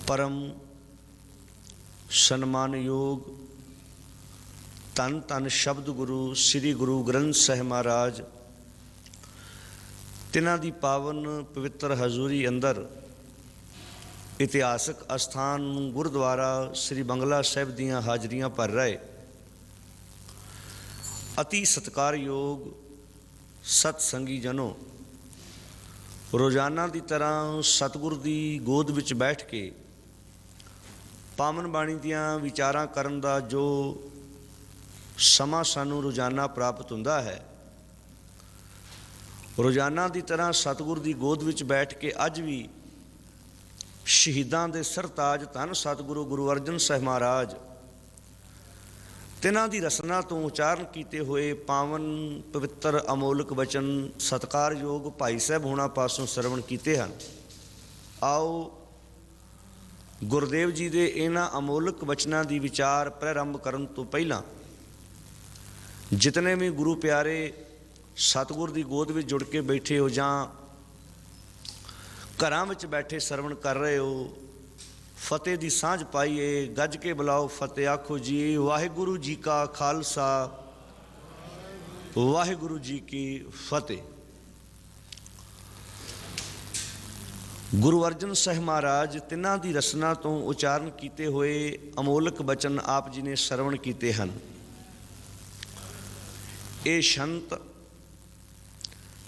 परम सन्मानयोग धन धन शब्द गुरु श्री गुरु ग्रंथ साहिब महाराज तिन्हां दी पावन पवित्र हजूरी अंदर इतिहासक अस्थान गुरुद्वारा श्री बंगला साहिब दीयां हाजरियां भर रहे अति सत्कारयोग सतसंगी जनों, रोजाना की तरह सतगुर की गोद विच बैठ के पावन बाणी दियां विचारां करन दा जो समा सानू रोजाना प्राप्त हुंदा है, रोजाना की तरह सतगुर की गोद विच बैठ के अज भी शहीदां दे सरताज धन सतगुरु गुरु अर्जन साहिब महाराज तिन्हां दी रसना तो उचारण किए हुए पावन पवित्र अमोलक वचन सत्कारयोग भाई साहब होना पासों सरवण किए हैं। आओ गुरुदेव जी के इन्हां अमोलक वचनों की विचार प्रारंभ करन तो पहला जितने भी गुरु प्यारे सतगुर की गोद में जुड़ के बैठे हो जां घरां विच बैठे सरवण कर रहे हो, फतेह की सांझ पाईए, गज के बुलाओ फतेह आखो जी वाहिगुरु जी का खालसा वाहिगुरु जी की फतेह। गुरु अर्जन साहिब महाराज तिन्हां दी रसना तो उचारण किए हुए अमोलक वचन आप जी ने सरवण किए हैं। ये संत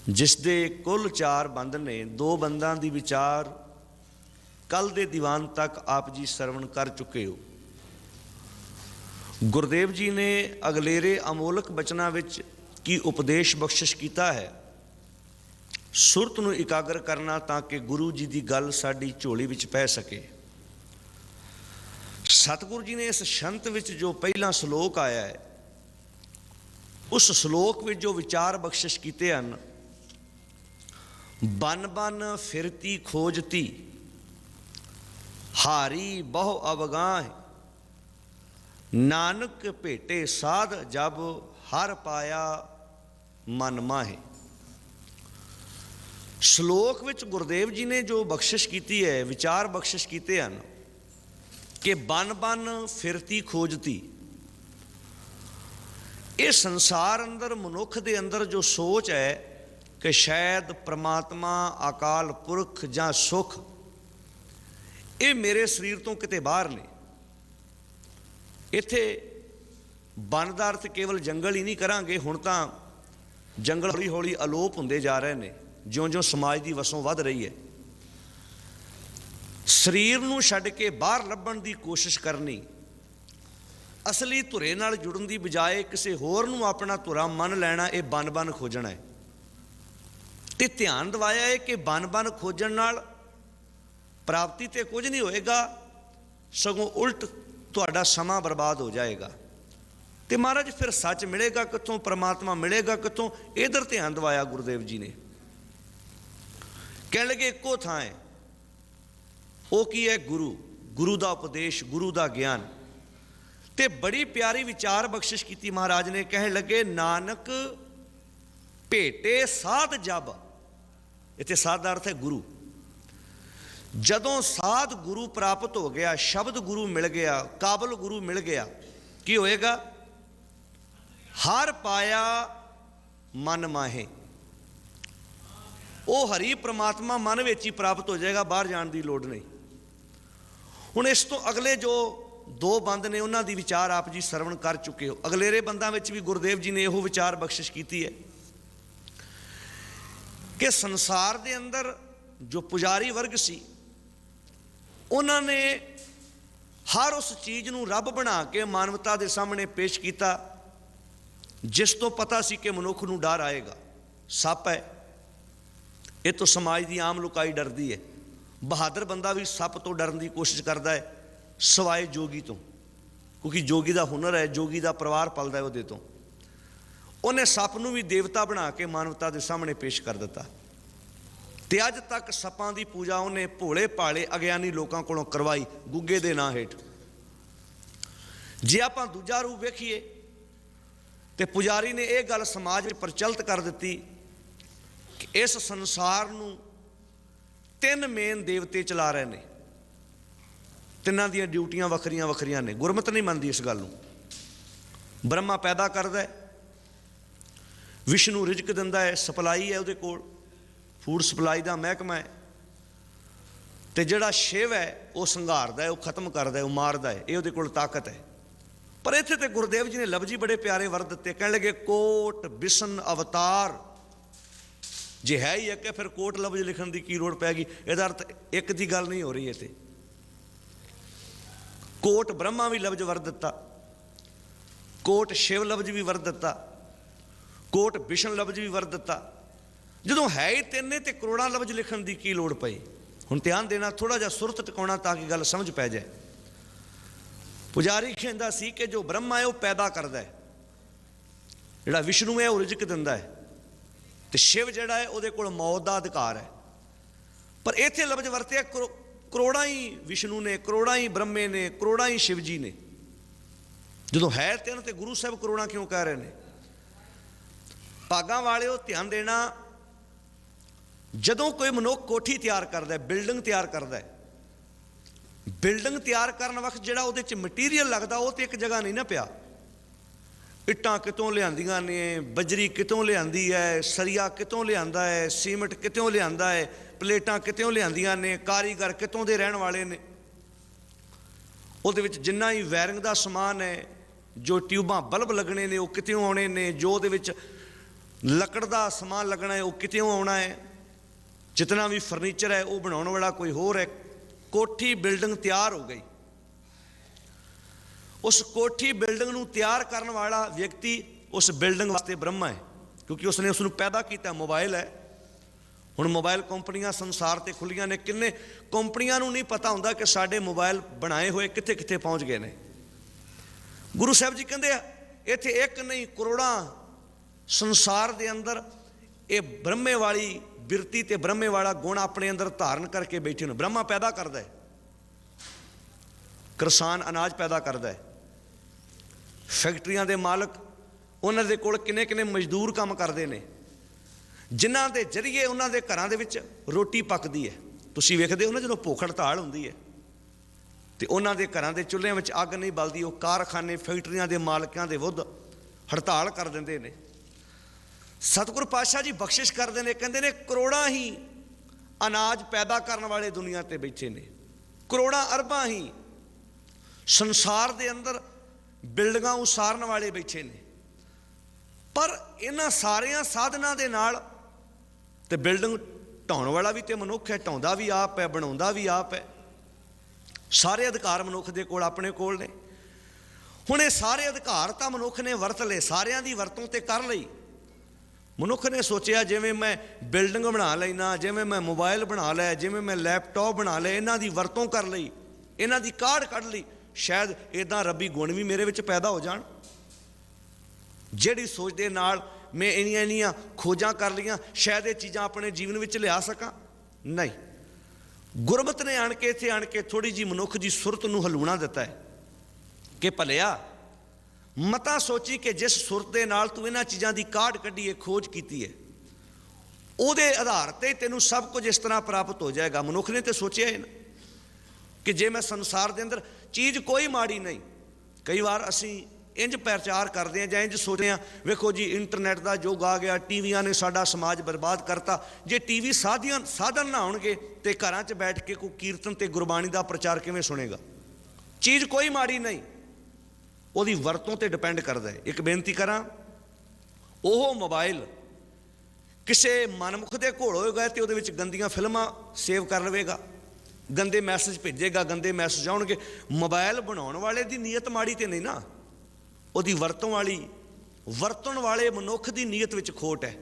जिसदे कुल 4 बंद ने, 2 बंदा दी विचार कल दे दीवान तक आप जी सरवण कर चुके हो। गुरुदेव जी ने अगलेरे अमोलक बचना विच की उपदेश बख्शिश किया है, सुरत नूं इकागर करना ताकि गुरु जी की गल साडी झोली विच पै सके। सतगुरु जी ने इस शंत विच जो पहला श्लोक आया है, उस श्लोक में जो विचार बख्शिश किए हैं, बन बन फिरती खोजती हारी बहु अवगाह नानक भेटे साध जब हर पाया मन माहे। श्लोक विच गुरुदेव जी ने जो बख्शिश की है, विचार बख्शिश किए हैं कि बन बन फिरती खोजती, ये संसार अंदर मनुख दे अंदर जो सोच है कि शायद परमात्मा अकाल पुरख जां सुख ये मेरे शरीर तो किते बाहर ने। इत्थे बन दा अर्थ केवल जंगल ही नहीं करांगे, हुण तां जंगल हौली हौली अलोप हुंदे जा रहे हैं ज्यों ज्यों समाज की वसों वध रही है। शरीर नूं छड्ड के बाहर लभण की कोशिश करनी, असली धुरे नाल जुड़न की बजाय किसी होर नूं अपना धुरा मन लैना, ये बन बन खोजना है। तो ध्यान दवाया है कि बन बन खोजण नाल प्राप्ति तो कुछ नहीं होएगा, सगों उल्ट तुहाडा समा बर्बाद हो जाएगा। तो महाराज फिर सच मिलेगा कितों, परमात्मा मिलेगा कितों, इधर ध्यान दवाया गुरुदेव जी ने। कह लगे एको थां है, वो की है गुरु, गुरु का उपदेश, गुरु का ज्ञान। ते बड़ी प्यारी विचार बख्शिश की महाराज ने, कह लगे नानक भेटे साध जब, इत्थे साध का अर्थ है गुरु। जदों साध गुरु प्राप्त हो गया, शब्द गुरु मिल गया, काबल गुरु मिल गया, की होएगा? हर पाया मन माहे, वो हरि परमात्मा मन विच ही प्राप्त हो जाएगा, बाहर जाने की लोड़ नहीं। हुण इस तो अगले जो 2 बंद ने उन्हां दी विचार आप जी सरवण कर चुके हो। अगलेरे बंदा विच भी गुरुदेव जी ने यहो विचार बख्शिश की है कि संसार दे अंदर जो पुजारी वर्ग सी, उन्होंने हर उस चीज़ नूं रब बना के मानवता के सामने पेश किया जिस तो पता सी कि मनुख नूं डर आएगा। सप है, ये तो समाज की आम लुकाई डरती है। बहादुर बंदा भी सप तो डरन की कोशिश करता है, सवाए जोगी तो, क्योंकि जोगी का हुनर है, जोगी का परिवार पलदा है उहदे तो। उन्हें सप नूं भी देवता बना के मानवता के सामने पेश कर दिता। ते अज तक सपां की पूजा उन्हें भोले भाले अज्ञानी लोगों कोलों करवाई, गुग्गे दे नां हेठ। जे आपां दूजा रूप वेखीए तो पुजारी ने यह गल समाज में प्रचलित कर दी कि इस संसार नूं 3 मेन देवते चला रहे हैं। ਤਿੰਨਾਂ ਦੀਆਂ ਡਿਊਟੀਆਂ ਵੱਖਰੀਆਂ ਵੱਖਰੀਆਂ ਨੇ। ਗੁਰਮਤਿ ਨਹੀਂ ਮੰਨਦੀ ਇਸ ਗੱਲ ਨੂੰ। ਬ੍ਰਹਮਾ ਪੈਦਾ ਕਰਦਾ ਹੈ, ਵਿਸ਼ਨੂੰ ਰਿਜ਼ਕ ਦਿੰਦਾ ਹੈ, ਸਪਲਾਈ ਹੈ ਉਹਦੇ ਕੋਲ, ਫੂਡ ਸਪਲਾਈ ਦਾ ਮਹਿਕਮਾ ਹੈ, ਤੇ ਜਿਹੜਾ ਸ਼ਿਵ ਹੈ ਉਹ ਸੰਘਾਰਦਾ ਹੈ, ਉਹ ਖਤਮ ਕਰਦਾ ਹੈ, ਉਹ ਮਾਰਦਾ ਹੈ, ਇਹ ਉਹਦੇ ਕੋਲ ਤਾਕਤ ਹੈ। ਪਰ ਇੱਥੇ ਤੇ ਗੁਰਦੇਵ ਜੀ ਨੇ ਲਫ਼ਜ਼ ਬੜੇ ਪਿਆਰੇ ਵਰ ਦਿੱਤੇ, ਕਹਿਣ ਲੱਗੇ ਕੋਟ ਬਿਸ਼ਨ ਅਵਤਾਰ। ਜੇ ਹੈ ਹੀ ਇੱਕ, ਫਿਰ ਕੋਟ ਲਫ਼ਜ਼ ਲਿਖਣ ਦੀ ਕੀ ਲੋੜ ਪੈ ਗਈ? ਇਹਦਾ ਅਰਥ ਇੱਕ ਦੀ ਗੱਲ ਨਹੀਂ ਹੋ ਰਹੀ। ਇੱਥੇ ਕੋਟ ਬ੍ਰਹਮਾ ਵੀ ਲਫ਼ਜ਼ ਵਰ ਦਿੱਤਾ, ਕੋਟ ਸ਼ਿਵ ਲਫ਼ਜ਼ ਵੀ ਵਰ ਦਿੱਤਾ, ਕੋਟ ਬਿਸ਼ਨ ਲਫ਼ਜ਼ ਵੀ ਵਰ ਦਿੱਤਾ। ਜਦੋਂ ਹੈ ਹੀ ਤਿੰਨ ਨੇ ਤੇ ਕਰੋੜਾਂ ਲਫ਼ਜ਼ ਲਿਖਣ ਦੀ ਕੀ ਲੋੜ ਪਈ? ਹੁਣ ਧਿਆਨ ਦੇਣਾ, ਥੋੜ੍ਹਾ ਜਿਹਾ ਸੁਰਤ ਟਿਕਾਉਣਾ ਤਾਂ ਕਿ ਗੱਲ ਸਮਝ ਪੈ ਜਾਏ। ਪੁਜਾਰੀ ਕਹਿੰਦਾ ਸੀ ਕਿ ਜੋ ਬ੍ਰਹਮਾ ਹੈ ਉਹ ਪੈਦਾ ਕਰਦਾ ਹੈ, ਜਿਹੜਾ ਵਿਸ਼ਨੂੰ ਹੈ ਉਹ ਰਿਜ਼ਕ ਦਿੰਦਾ ਹੈ, ਤੇ ਸ਼ਿਵ ਜਿਹੜਾ ਹੈ ਉਹਦੇ ਕੋਲ ਮੌਤ ਦਾ ਅਧਿਕਾਰ ਹੈ। ਪਰ ਇੱਥੇ ਲਫ਼ਜ਼ ਵਰਤਿਆ ਕਰੋੜਾਂ ਹੀ ਵਿਸ਼ਨੂੰ ਨੇ, ਕਰੋੜਾਂ ਹੀ ਬ੍ਰਹਮੇ ਨੇ, ਕਰੋੜਾਂ ਹੀ ਸ਼ਿਵ ਜੀ ਨੇ। ਜਦੋਂ ਹੈ ਤਿੰਨ ਤੇ ਗੁਰੂ ਸਾਹਿਬ ਕਰੋੜਾਂ ਕਿਉਂ ਕਹਿ ਰਹੇ ਨੇ? ਭਾਗਾਂ ਵਾਲਿਓ ਧਿਆਨ ਦੇਣਾ, ਜਦੋਂ ਕੋਈ ਮਨੁੱਖ ਕੋਠੀ ਤਿਆਰ ਕਰਦਾ ਹੈ, ਬਿਲਡਿੰਗ ਤਿਆਰ ਕਰਦਾ ਹੈ, ਬਿਲਡਿੰਗ ਤਿਆਰ ਕਰਨ ਵਕਤ ਜਿਹੜਾ ਉਹਦੇ 'ਚ ਮਟੀਰੀਅਲ ਲੱਗਦਾ ਉਹ ਤੇ ਇੱਕ ਜਗ੍ਹਾ ਨਹੀਂ ਨਾ ਪਿਆ। ਇੱਟਾਂ ਕਿਤੋਂ ਲਿਆਂਦੀਆਂ ਨੇ, ਬਜਰੀ ਕਿਤੋਂ ਲਿਆਂਦੀ ਹੈ, ਸਰੀਆ ਕਿਤੋਂ ਲਿਆਂਦਾ ਹੈ, ਸੀਮਿੰਟ ਕਿਤੋਂ ਲਿਆਂਦਾ ਹੈ, ਪਲੇਟਾਂ ਕਿਤੋਂ ਲਿਆਂਦੀਆਂ ਨੇ, ਕਾਰੀਗਰ ਕਿਤੋਂ ਦੇ ਰਹਿਣ ਵਾਲੇ ਨੇ। ਉਹਦੇ ਵਿੱਚ ਜਿੰਨਾ ਹੀ ਵਾਇਰਿੰਗ ਦਾ ਸਮਾਨ ਹੈ, ਜੋ ਟਿਊਬਾਂ ਬਲਬ ਲੱਗਣੇ ਨੇ ਉਹ ਕਿਤੋਂ ਆਉਣੇ ਨੇ, ਜੋ ਉਹਦੇ ਵਿੱਚ ਲੱਕੜ ਦਾ ਸਮਾਨ ਲੱਗਣਾ ਹੈ ਉਹ ਕਿਤੋਂ ਆਉਣਾ ਹੈ, ਜਿਤਨਾ ਵੀ ਫਰਨੀਚਰ ਹੈ ਉਹ ਬਣਾਉਣ ਵਾਲਾ ਕੋਈ ਹੋਰ ਹੈ। ਕੋਠੀ ਬਿਲਡਿੰਗ ਤਿਆਰ ਹੋ ਗਈ, ਉਸ ਕੋਠੀ ਬਿਲਡਿੰਗ ਨੂੰ ਤਿਆਰ ਕਰਨ ਵਾਲਾ ਵਿਅਕਤੀ ਉਸ ਬਿਲਡਿੰਗ ਵਾਸਤੇ ਬ੍ਰਹਮਾ ਹੈ, ਕਿਉਂਕਿ ਉਸਨੇ ਉਸ ਨੂੰ ਪੈਦਾ ਕੀਤਾ। ਮੋਬਾਈਲ ਹੈ, ਹੁਣ ਮੋਬਾਈਲ ਕੰਪਨੀਆਂ ਸੰਸਾਰ 'ਤੇ ਖੁੱਲੀਆਂ ਨੇ, ਕਿੰਨੇ ਕੰਪਨੀਆਂ ਨੂੰ ਨਹੀਂ ਪਤਾ ਹੁੰਦਾ ਕਿ ਸਾਡੇ ਮੋਬਾਈਲ ਬਣਾਏ ਹੋਏ ਕਿੱਥੇ ਕਿੱਥੇ ਪਹੁੰਚ ਗਏ ਨੇ। ਗੁਰੂ ਸਾਹਿਬ ਜੀ ਕਹਿੰਦੇ ਆ ਇੱਥੇ ਇੱਕ ਨਹੀਂ ਕਰੋੜਾਂ ਸੰਸਾਰ ਦੇ ਅੰਦਰ ਇਹ ਬ੍ਰਹਮੇ ਵਾਲੀ ਬਿਰਤੀ ਤੇ ਬ੍ਰਹਮੇ ਵਾਲਾ ਗੁਣ ਆਪਣੇ ਅੰਦਰ ਧਾਰਨ ਕਰਕੇ ਬੈਠੇ ਨੇ। ਬ੍ਰਹਮਾ ਪੈਦਾ ਕਰਦਾ ਹੈ, ਕਿਸਾਨ ਅਨਾਜ ਪੈਦਾ ਕਰਦਾ ਹੈ, ਫੈਕਟਰੀਆਂ ਦੇ ਮਾਲਕ ਉਹਨਾਂ ਦੇ ਕੋਲ ਕਿੰਨੇ ਕਿੰਨੇ ਮਜ਼ਦੂਰ ਕੰਮ ਕਰਦੇ ਨੇ, ਜਿਨ੍ਹਾਂ ਦੇ ਜ਼ਰੀਏ ਉਹਨਾਂ ਦੇ ਘਰਾਂ ਦੇ ਵਿੱਚ ਰੋਟੀ ਪੱਕਦੀ ਹੈ। ਤੁਸੀਂ ਵੇਖਦੇ ਹੋ ਨਾ, ਜਦੋਂ ਭੁੱਖ ਹੜਤਾਲ ਹੁੰਦੀ ਹੈ ਤੇ ਉਹਨਾਂ ਦੇ ਘਰਾਂ ਦੇ ਚੁੱਲ੍ਹਿਆਂ ਵਿੱਚ ਅੱਗ ਨਹੀਂ ਬਲਦੀ, ਉਹ ਕਾਰਖਾਨੇ ਫੈਕਟਰੀਆਂ ਦੇ ਮਾਲਕਾਂ ਦੇ ਵਿਰੁੱਧ ਹੜਤਾਲ ਕਰ ਦਿੰਦੇ ਨੇ। ਸਤਿਗੁਰ ਪਾਤਸ਼ਾਹ ਜੀ ਬਖਸ਼ਿਸ਼ ਕਰਦੇ ਨੇ, ਕਹਿੰਦੇ ਨੇ ਕਰੋੜਾਂ ਹੀ ਅਨਾਜ ਪੈਦਾ ਕਰਨ ਵਾਲੇ ਦੁਨੀਆ ਤੇ ਬੈਠੇ ਨੇ, ਕਰੋੜਾਂ ਅਰਬਾਂ ਹੀ ਸੰਸਾਰ ਦੇ ਅੰਦਰ ਬਿਲਡਿੰਗਾਂ ਉਸਾਰਨ ਵਾਲੇ ਬੈਠੇ ਨੇ। ਪਰ ਇਹਨਾਂ ਸਾਰਿਆਂ ਸਾਧਨਾਂ ਦੇ ਨਾਲ ਤੇ ਬਿਲਡਿੰਗ ਢਾਉਣ ਵਾਲਾ ਵੀ ਤੇ ਮਨੁੱਖ ਹੈ, ਢਾਉਂਦਾ ਵੀ ਆਪ ਹੈ, ਬਣਾਉਂਦਾ ਵੀ ਆਪ ਹੈ। ਸਾਰੇ ਅਧਿਕਾਰ ਮਨੁੱਖ ਦੇ ਕੋਲ ਆਪਣੇ ਕੋਲ ਨੇ। ਹੁਣ ਇਹ ਸਾਰੇ ਅਧਿਕਾਰ ਤਾਂ ਮਨੁੱਖ ਨੇ ਵਰਤ ਲਏ, ਸਾਰਿਆਂ ਦੀ ਵਰਤੋਂ ਤੇ ਕਰ ਲਈ। ਮਨੁੱਖ ਨੇ ਸੋਚਿਆ ਜਿਵੇਂ ਮੈਂ ਬਿਲਡਿੰਗ ਬਣਾ ਲੈਣਾ, ਜਿਵੇਂ ਮੈਂ ਮੋਬਾਈਲ ਬਣਾ ਲਿਆ, ਜਿਵੇਂ ਮੈਂ ਲੈਪਟਾਪ ਬਣਾ ਲਿਆ, ਇਹਨਾਂ ਦੀ ਵਰਤੋਂ ਕਰ ਲਈ, ਇਹਨਾਂ ਦੀ ਕਾਢ ਕੱਢ ਲਈ, ਸ਼ਾਇਦ ਇੱਦਾਂ ਰੱਬੀ ਗੁਣ ਵੀ ਮੇਰੇ ਵਿੱਚ ਪੈਦਾ ਹੋ ਜਾਣ। ਜਿਹੜੀ ਸੋਚ ਦੇ ਨਾਲ ਮੈਂ ਇੰਨੀਆਂ ਖੋਜਾਂ ਕਰ ਲਈਆਂ, ਸ਼ਾਇਦ ਇਹ ਚੀਜ਼ਾਂ ਆਪਣੇ ਜੀਵਨ ਵਿੱਚ ਲਿਆ ਸਕਾਂ। ਨਹੀਂ, ਗੁਰਮਤਿ ਨੇ ਆਣ ਕੇ ਇੱਥੇ ਆਣ ਕੇ ਥੋੜ੍ਹੀ ਜਿਹੀ ਮਨੁੱਖ ਦੀ ਸੁਰਤ ਨੂੰ ਹਲੂਣਾ ਦਿੱਤਾ ਹੈ ਕਿ ਭਲਿਆ ਮਤਾ ਸੋਚੀ ਕਿ ਜਿਸ ਸੁਰਤ ਦੇ ਨਾਲ ਤੂੰ ਇਹਨਾਂ ਚੀਜ਼ਾਂ ਦੀ ਕਾਢ ਕੱਢੀ ਹੈ, ਖੋਜ ਕੀਤੀ ਹੈ, ਉਹਦੇ ਆਧਾਰ 'ਤੇ ਤੈਨੂੰ ਸਭ ਕੁਝ ਇਸ ਤਰ੍ਹਾਂ ਪ੍ਰਾਪਤ ਹੋ ਜਾਏਗਾ। ਮਨੁੱਖ ਨੇ ਤਾਂ ਸੋਚਿਆ ਹੈ ਨਾ ਕਿ ਜੇ ਮੈਂ ਸੰਸਾਰ ਦੇ ਅੰਦਰ ਚੀਜ਼ ਕੋਈ ਮਾੜੀ ਨਹੀਂ। ਕਈ ਵਾਰ ਅਸੀਂ ਇੰਜ ਪ੍ਰਚਾਰ ਕਰਦੇ ਹਾਂ ਜਾਂ ਇੰਜ ਸੋਚਦੇ ਹਾਂ, ਵੇਖੋ ਜੀ ਇੰਟਰਨੈਟ ਦਾ ਯੁੱਗ ਆ ਗਿਆ, ਟੀਵੀਆਂ ਨੇ ਸਾਡਾ ਸਮਾਜ ਬਰਬਾਦ ਕਰਤਾ। ਜੇ ਟੀਵੀ ਸਾਧਨ ਨਾ ਹੋਣਗੇ ਤੇ ਘਰਾਂ 'ਚ ਬੈਠ ਕੇ ਕੋਈ ਕੀਰਤਨ ਤੇ ਗੁਰਬਾਣੀ ਦਾ ਪ੍ਰਚਾਰ ਕਿਵੇਂ ਸੁਣੇਗਾ? ਚੀਜ਼ ਕੋਈ ਮਾੜੀ ਨਹੀਂ, ਉਹਦੀ ਵਰਤੋਂ ਤੇ ਡਿਪੈਂਡ ਕਰਦਾ ਹੈ। ਇੱਕ ਬੇਨਤੀ ਕਰਾਂ, ਉਹ ਮੋਬਾਈਲ ਕਿਸੇ ਮਨਮੁਖ ਦੇ ਕੋਲ ਹੋਏਗਾ ਤੇ ਉਹਦੇ ਵਿੱਚ ਗੰਦੀਆਂ ਫਿਲਮਾਂ ਸੇਵ ਕਰ ਲਵੇਗਾ, ਗੰਦੇ ਮੈਸੇਜ ਭੇਜੇਗਾ, ਗੰਦੇ ਮੈਸੇਜ ਆਉਣਗੇ। ਮੋਬਾਈਲ ਬਣਾਉਣ ਵਾਲੇ ਦੀ ਨੀਅਤ ਮਾੜੀ ਤੇ ਨਹੀਂ ਨਾ, ਉਹਦੀ ਵਰਤਣ ਵਾਲੇ ਮਨੁੱਖ ਦੀ ਨੀਅਤ ਵਿੱਚ ਖੋਟ ਹੈ।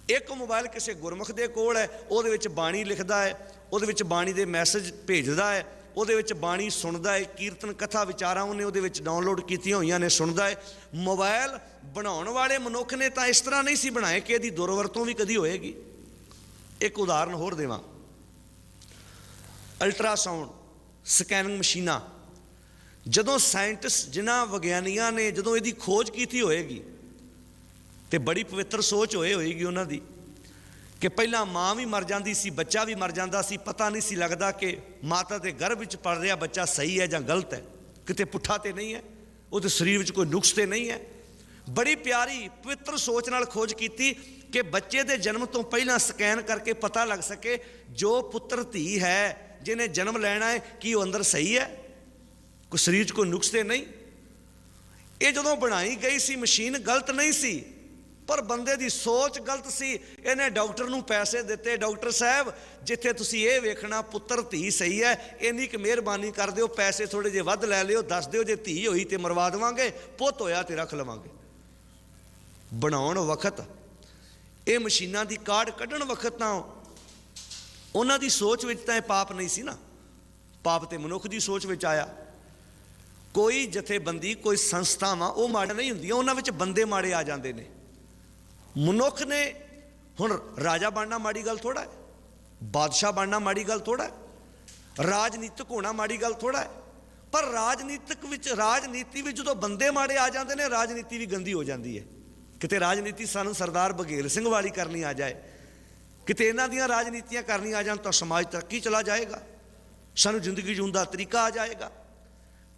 ਇੱਕ ਮੋਬਾਈਲ ਕਿਸੇ ਗੁਰਮੁਖ ਦੇ ਕੋਲ ਹੈ, ਉਹਦੇ ਵਿੱਚ ਬਾਣੀ ਲਿਖਦਾ ਹੈ, ਉਹਦੇ ਵਿੱਚ ਬਾਣੀ ਦੇ ਮੈਸੇਜ ਭੇਜਦਾ ਹੈ, ਉਹਦੇ ਵਿੱਚ ਬਾਣੀ ਸੁਣਦਾ ਹੈ, ਕੀਰਤਨ ਕਥਾ ਵਿਚਾਰਾਂ ਉਹਨੇ ਉਹਦੇ ਵਿੱਚ ਡਾਊਨਲੋਡ ਕੀਤੀਆਂ ਹੋਈਆਂ ਨੇ, ਸੁਣਦਾ ਹੈ। ਮੋਬਾਈਲ ਬਣਾਉਣ ਵਾਲੇ ਮਨੁੱਖ ਨੇ ਤਾਂ ਇਸ ਤਰ੍ਹਾਂ ਨਹੀਂ ਸੀ ਬਣਾਏ ਕਿ ਇਹਦੀ ਦੁਰਵਰਤੋਂ ਵੀ ਕਦੀ ਹੋਏਗੀ। ਇੱਕ ਉਦਾਹਰਨ ਹੋਰ ਦੇਵਾਂ, ਅਲਟਰਾਸਾਊਂਡ ਸਕੈਨਿੰਗ ਮਸ਼ੀਨਾਂ, ਜਦੋਂ ਸਾਇੰਟਿਸਟ ਜਿਨ੍ਹਾਂ ਵਿਗਿਆਨੀਆਂ ਨੇ ਜਦੋਂ ਇਹਦੀ ਖੋਜ ਕੀਤੀ ਹੋਏਗੀ ਤੇ ਬੜੀ ਪਵਿੱਤਰ ਸੋਚ ਹੋਏਗੀ ਉਹਨਾਂ ਦੀ कि पहला माँ भी मर जाती सी, बच्चा भी मर जाता सी, पता नहीं सी लगता कि माता के गर्भ में पल रहा बच्चा सही है या गलत है, किते पुट्ठा तो नहीं है, वो तो शरीर में कोई नुक्स तो नहीं है। बड़ी प्यारी पवित्र सोच नाल खोज की कि बच्चे के जन्म तो पहला स्कैन करके पता लग सके जो पुत्र धी है जिन्हें जन्म लेना है कि वो अंदर सही है, कोई शरीर च कोई नुक्स तो नहीं। ये जो बनाई गई सी मशीन गलत नहीं सी, पर बंदे की सोच गलत सी। इन्हें डॉक्टर नूं पैसे दिते, डॉक्टर साहब जिथे तुसीं ये वेखना पुत्र धी सही है, इन्नी क मेहरबानी कर दिओ, पैसे थोड़े जे वध लै लिओ, दस दिओ जे धी होई तो मरवा देवांगे, पुत होया तो रख लवांगे। बनाउण वक्त ये मशीनां दी काढ़ कढण वक्त तां उन्हां दी सोच विच तां पाप नहीं सी ना, पाप तो मनुख की सोच विच आया। कोई जथेबंदी कोई संस्थावां वो माड़े नहीं हुंदियां, उन्हां विच बंदे माड़े आ जांदे ने। मनुख ने हुण राजा बनना माड़ी गल थोड़ा है, बादशाह बनना माड़ी गल थोड़ा है, राजनीतिक होना माड़ी गल थोड़ा है, पर राजनीति विच जो बंदे माड़े आ जाते हैं राजनीति भी गंदी हो जाती है। किते राजनीति सानू सरदार बघेल सिंह वाली करनी आ जाए, किते इन्हां दियां राजनीतियां करनी आ जान तो समाज तरक्की चला जाएगा, सानू जिंदगी जीण दा तरीका आ जाएगा।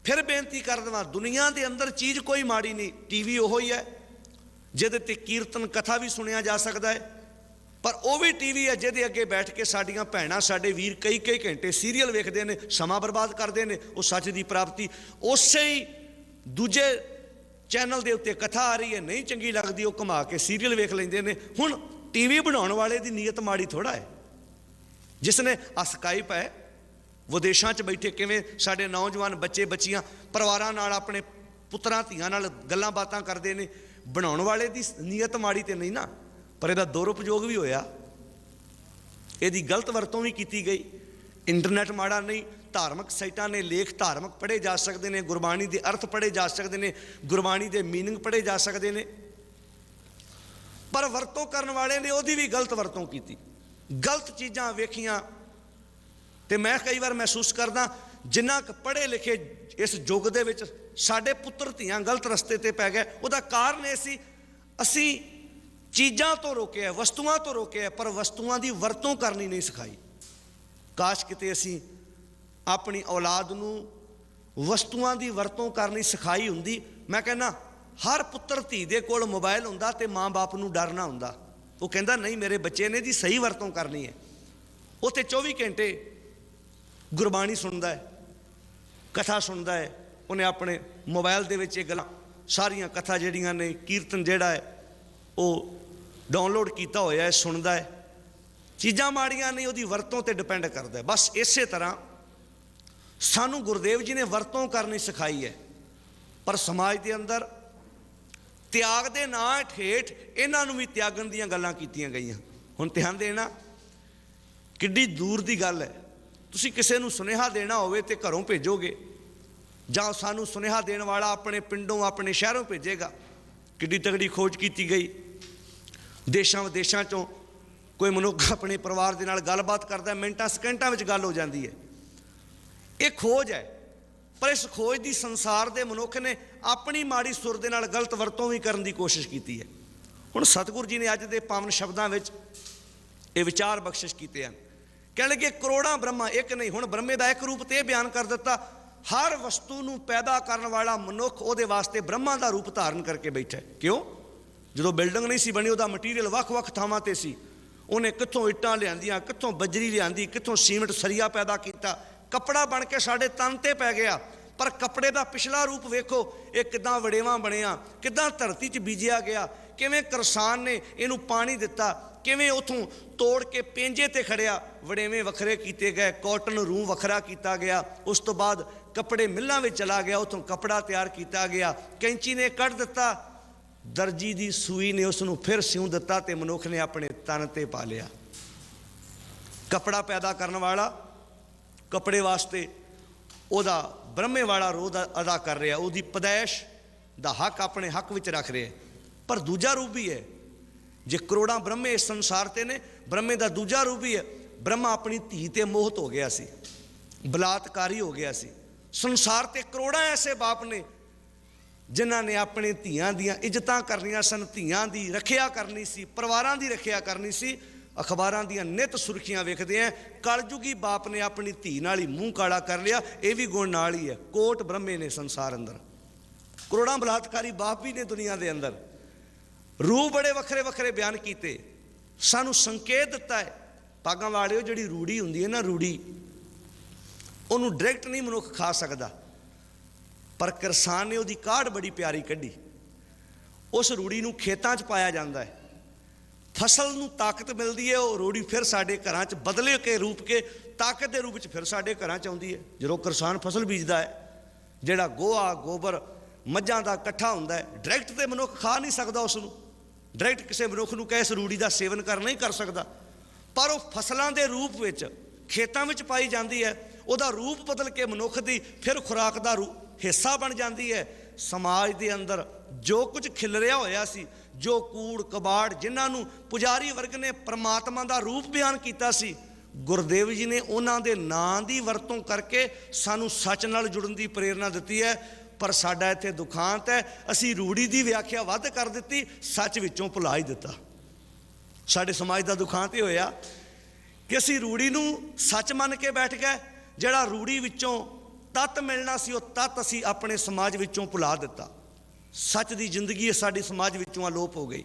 फिर बेनती कर देवां, दुनिया के अंदर चीज़ कोई माड़ी नहीं, टीवी उहो ही है जिहदे ते कीर्तन कथा भी सुनिया जा सकता है, पर वह भी टीवी है जिहदे अगे बैठ के साडियां भैणां साडे वीर कई कई घंटे सीरीयल वेखदे हैं, समा बर्बाद करते हैं। वो सच की प्राप्ति उस ही दूजे चैनल के उत्ते कथा आ रही है, नहीं चंगी लगती, वो घुमा के सीरीयल वेख लेंदे ने। हुण टीवी बनाने वाले की नीयत माड़ी थोड़ा है, जिसने स्काइप है विदेशों च बैठे किवें साडे नौजवान बच्चे बच्चियां परिवारां नाल अपने पुत्रां धीआं नाल गल्लां बातां करदे ने। बनाने वाले की नीयत माड़ी तो नहीं ना, पर इसका दुरुपयोग भी होया, यदि गलत वरतों भी की गई। इंटरनेट माड़ा नहीं, धार्मिक साइटां ने लेख धार्मिक पढ़े जा सकते हैं, गुरबाणी के अर्थ पढ़े जा सकते हैं, गुरबाणी के मीनिंग पढ़े जा सकते हैं, पर वरतों करने वाले ने उसकी भी गलत वरतों की, गलत चीज़ां वेखियां। तो मैं कई बार महसूस करदा जिन्ना पढ़े लिखे इस युग दे विच साडे पुत्र धीआं गलत रस्ते ते पै गए, उहदा कारण ये सी असी चीज़ां तो रोके, वस्तुआं तो रोके, पर वस्तुआं दी वरतों करनी नहीं सिखाई। काश किते असी अपनी औलाद नूं वस्तुआं दी वरतों करनी सिखाई हुंदी। मैं कहना हर पुत्र धी दे कोल मोबाइल हुंदा ते माँ बाप नूं डर ना हुंदा। वो कहंदा नहीं मेरे बच्चे ने जी सही वरतों करनी है, उत्थे 24 घंटे गुरबाणी सुनता है, कथा सुनता है, उन्हें अपने मोबाइल दे विच गल्लां सारियां कथा जिहड़ियां ने कीर्तन जिहड़ा है वो डाउनलोड किया होया है, सुनता है। चीज़ां माड़ियां नहीं, उहदी वरतों ते डिपेंड करता है। बस इसे तरह सानू गुरुदेव जी ने वरतों करनी सिखाई है, पर समाज के अंदर त्याग दे नां हेठ इन्हां नूं भी त्यागण दीयां गल्लां कीतीआं गईयां। हुण ध्यान देना किड्डी दूर दी गल है, तुसी किसी नूं सुनेहा देना होवे ते घरों भेजोगे, जां सानू सुनेहा देने वाला अपने पिंडों अपने शहरों भेजेगा। किड्डी तगड़ी खोज की गई, देशों विदेशों चों कोई मनुख अपने परिवार के नाल गलबात करता, मिनटां सकेंटां विच गल हो जाती है। ये खोज है, पर इस खोज की संसार के मनुख ने अपनी माड़ी सुर दे नाल गलत वरतों भी करने की कोशिश की है। हुण सतगुरु जी ने अज दे पावन शब्दों में ये विचार बख्शिश किए हैं। कह लगे करोड़ां ब्रह्मा एक नहीं, हुण ब्रह्मे का एक रूप तो यह बयान कर दिता, हर वस्तु नूं पैदा करने वाला मनुख उहदे वास्ते ब्रह्मा का रूप धारण करके बैठा है। क्यों? जो बिल्डिंग नहीं सी बनी, उहदा मटीरियल वख-वख थावां ते सी, उन्हें कित्थों इट्टां लियांदियां, कित्थों बजरी लियांदी, कित्थों सीमेंट सरिया पैदा किया, कपड़ा बन के साडे तन ते पै गया। पर कपड़े का पिछला रूप वेखो, ये किदां वड़ेवा बनिया, किदां धरती च बीजिया गया, किवें करसान ने इनू पानी दिता, किवें उथों तोड़ के पेंजे ते खड़िया, वड़ेवें वखरे किए गए, कॉटन रू वखरा किया गया, उस तो बाद कपड़े मिलों में चला गया, उथों कपड़ा तैयार किया गया, कैंची ने कट दिता, दर्जी की सूई ने उसनू फिर सिउं दिता ते मनुख ने अपने तन ते पा लिया। कपड़ा पैदा करने वाला कपड़े वास्ते उहदा ब्रह्मे वाला रोध अदा कर रहा, उहदी पैदाइश दा हक अपने हक विच रख रहे। पर दूजा रूप भी है, जे करोड़ां ब्रह्मे इस संसार ते ने, ब्रह्मे का दूजा रूप भी है। ब्रह्मा अपनी धी ते मोहित हो गया सी, बलात्कारी हो गया सी। संसार ते करोड़ां ऐसे बाप ने जिन्हां ने अपने धीआं दियां इज्जतां करनियां सन, धीआं दी रखिया करनी सी, परिवारां दी रखिया करनी सी, ਅਖਬਾਰਾਂ ਦੀਆਂ ਨਿਤ ਸੁਰਖੀਆਂ ਵੇਖਦੇ ਆ, ਕਲਯੁਗੀ ਬਾਪ ਨੇ ਆਪਣੀ ਧੀ ਨਾਲ ਹੀ ਮੂੰਹ ਕਾਲਾ ਕਰ ਲਿਆ। ਇਹ ਵੀ ਗੁਣ ਨਾਲ ਹੀ ਹੈ। ਕੋਟ ਬ੍ਰਹਮੇ ਨੇ ਸੰਸਾਰ ਅੰਦਰ, ਕਰੋੜਾਂ ਬਲਾਤਕਾਰੀ ਬਾਪ ਵੀ ਨੇ ਦੁਨੀਆ ਦੇ ਅੰਦਰ। ਰੂਪ ਬੜੇ ਵੱਖਰੇ ਵੱਖਰੇ ਬਿਆਨ ਕੀਤੇ, ਸਾਨੂੰ ਸੰਕੇਤ ਦਿੱਤਾ ਹੈ। ਪਾਗਾਂ ਵਾਲਿਓ, ਜਿਹੜੀ ਰੂੜੀ ਹੁੰਦੀ ਹੈ ਨਾ, ਰੂੜੀ, ਉਹਨੂੰ ਡਾਇਰੈਕਟ ਨਹੀਂ ਮਨੁੱਖ ਖਾ ਸਕਦਾ, ਪਰ ਕਿਸਾਨ ਨੇ ਉਹਦੀ ਕਾਢ ਬੜੀ ਪਿਆਰੀ ਕੱਢੀ। ਉਸ ਰੂੜੀ ਨੂੰ ਖੇਤਾਂ 'ਚ ਪਾਇਆ ਜਾਂਦਾ ਹੈ, ਫਸਲ ਨੂੰ ਤਾਕਤ ਮਿਲਦੀ ਹੈ। ਉਹ ਰੂੜੀ ਫਿਰ ਸਾਡੇ ਘਰਾਂ 'ਚ ਬਦਲੇ ਕੇ ਰੂਪ ਕੇ ਤਾਕਤ ਦੇ ਰੂਪ 'ਚ ਫਿਰ ਸਾਡੇ ਘਰਾਂ 'ਚ ਆਉਂਦੀ ਹੈ। ਜਦੋਂ ਕਿਸਾਨ ਫਸਲ ਬੀਜਦਾ ਹੈ, ਜਿਹੜਾ ਗੋਹਾ ਗੋਬਰ ਮੱਝਾਂ ਦਾ ਇਕੱਠਾ ਹੁੰਦਾ ਹੈ, ਡਾਇਰੈਕਟ ਤੇ ਮਨੁੱਖ ਖਾ ਨਹੀਂ ਸਕਦਾ ਉਸ ਨੂੰ। ਡਾਇਰੈਕਟ ਕਿਸੇ ਮਨੁੱਖ ਨੂੰ ਇਸ ਰੂੜੀ ਦਾ ਸੇਵਨ ਕਰ ਨਹੀਂ ਕਰ ਸਕਦਾ, ਪਰ ਉਹ ਫਸਲਾਂ ਦੇ ਰੂਪ ਵਿੱਚ ਖੇਤਾਂ ਵਿੱਚ ਪਾਈ ਜਾਂਦੀ ਹੈ। ਉਹਦਾ ਰੂਪ ਬਦਲ ਕੇ ਮਨੁੱਖ ਦੀ ਫਿਰ ਖੁਰਾਕ ਦਾ ਹਿੱਸਾ ਬਣ ਜਾਂਦੀ ਹੈ। ਸਮਾਜ ਦੇ ਅੰਦਰ ਜੋ ਕੁਝ ਖਿਲਰਿਆ ਹੋਇਆ ਸੀ, ਜੋ ਕੂੜ ਕਬਾੜ, ਜਿਨ੍ਹਾਂ ਨੂੰ ਪੁਜਾਰੀ ਵਰਗ ਨੇ ਪਰਮਾਤਮਾ ਦਾ ਰੂਪ ਬਿਆਨ ਕੀਤਾ ਸੀ, ਗੁਰਦੇਵ ਜੀ ਨੇ ਉਹਨਾਂ ਦੇ ਨਾਂ ਦੀ ਵਰਤੋਂ ਕਰਕੇ ਸਾਨੂੰ ਸੱਚ ਨਾਲ ਜੁੜਨ ਦੀ ਪ੍ਰੇਰਨਾ ਦਿੱਤੀ ਹੈ। ਪਰ ਸਾਡਾ ਇੱਥੇ ਦੁਖਾਂਤ ਹੈ, ਅਸੀਂ ਰੂੜੀ ਦੀ ਵਿਆਖਿਆ ਵੱਧ ਕਰ ਦਿੱਤੀ, ਸੱਚ ਵਿੱਚੋਂ ਭੁਲਾ ਹੀ ਦਿੱਤਾ। ਸਾਡੇ ਸਮਾਜ ਦਾ ਦੁਖਾਂਤ ਇਹ ਹੋਇਆ ਕਿ ਅਸੀਂ ਰੂੜੀ ਨੂੰ ਸੱਚ ਮੰਨ ਕੇ ਬੈਠ ਗਏ। ਜਿਹੜਾ ਰੂੜੀ ਵਿੱਚੋਂ ਤੱਤ ਮਿਲਣਾ ਸੀ, ਉਹ ਤੱਤ ਅਸੀਂ ਆਪਣੇ ਸਮਾਜ ਵਿੱਚੋਂ ਭੁਲਾ ਦਿੱਤਾ। ਸੱਚ ਦੀ ਜ਼ਿੰਦਗੀ ਸਾਡੇ ਸਮਾਜ ਵਿੱਚੋਂ ਅਲੋਪ ਹੋ ਗਈ।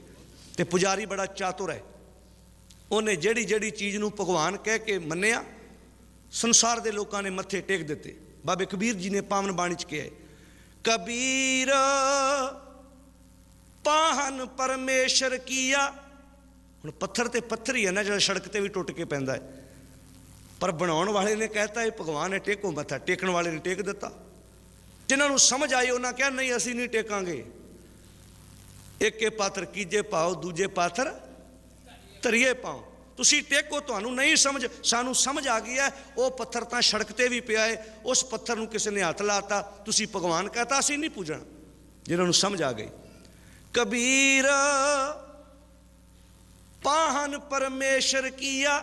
ਤੇ ਪੁਜਾਰੀ ਬੜਾ ਚਾਤੁਰ ਹੈ, ਉਹਨੇ ਜਿਹੜੀ ਜਿਹੜੀ ਚੀਜ਼ ਨੂੰ ਭਗਵਾਨ ਕਹਿ ਕੇ ਮੰਨਿਆ, ਸੰਸਾਰ ਦੇ ਲੋਕਾਂ ਨੇ ਮੱਥੇ ਟੇਕ ਦਿੱਤੇ। ਬਾਬੇ ਕਬੀਰ ਜੀ ਨੇ ਪਾਵਨ ਬਾਣੀ 'ਚ ਕਿਹਾ, ਕਬੀਰ ਪਾਹਨ ਪਰਮੇਸ਼ਰ ਕੀਆ। ਹੁਣ ਪੱਥਰ ਤੇ ਪੱਥਰ ਹੀ ਹੈ ਨਾ, ਜਿਹੜਾ ਸੜਕ ਤੇ ਵੀ ਟੁੱਟ ਕੇ ਪੈਂਦਾ ਹੈ, ਪਰ ਬਣਾਉਣ ਵਾਲੇ ਨੇ ਕਹਿਤਾ ਇਹ ਭਗਵਾਨ ਹੈ, ਟੇਕੋ ਮੱਥਾ। ਟੇਕਣ ਵਾਲੇ ਨੇ ਟੇਕ ਦਿੱਤਾ। ਜਿਨ੍ਹਾਂ ਨੂੰ ਸਮਝ ਆਈ ਉਹਨਾਂ ਕਿਹਾ ਨਹੀਂ, ਅਸੀਂ ਨਹੀਂ ਟੇਕਾਂਗੇ। ਇੱਕੇ ਪਾਥਰ ਕੀਜੇ ਪਾਓ, ਦੂਜੇ ਪਾਥਰ ਧਰੀਏ ਪਾਓ। ਤੁਸੀਂ ਟੇਕੋ, ਤੁਹਾਨੂੰ ਨਹੀਂ ਸਮਝ, ਸਾਨੂੰ ਸਮਝ ਆ ਗਈ ਹੈ। ਉਹ ਪੱਥਰ ਤਾਂ ਸੜਕ ਤੇ ਵੀ ਪਿਆ ਹੈ, ਉਸ ਪੱਥਰ ਨੂੰ ਕਿਸੇ ਨੇ ਹੱਥ ਲਾਤਾ, ਤੁਸੀਂ ਭਗਵਾਨ ਕਹਤਾ, ਅਸੀਂ ਨਹੀਂ ਪੂਜਣਾ। ਜਿਨ੍ਹਾਂ ਨੂੰ ਸਮਝ ਆ ਗਈ। ਕਬੀਰ ਪਾਹਨ ਪਰਮੇਸ਼ਰ ਕੀਆ।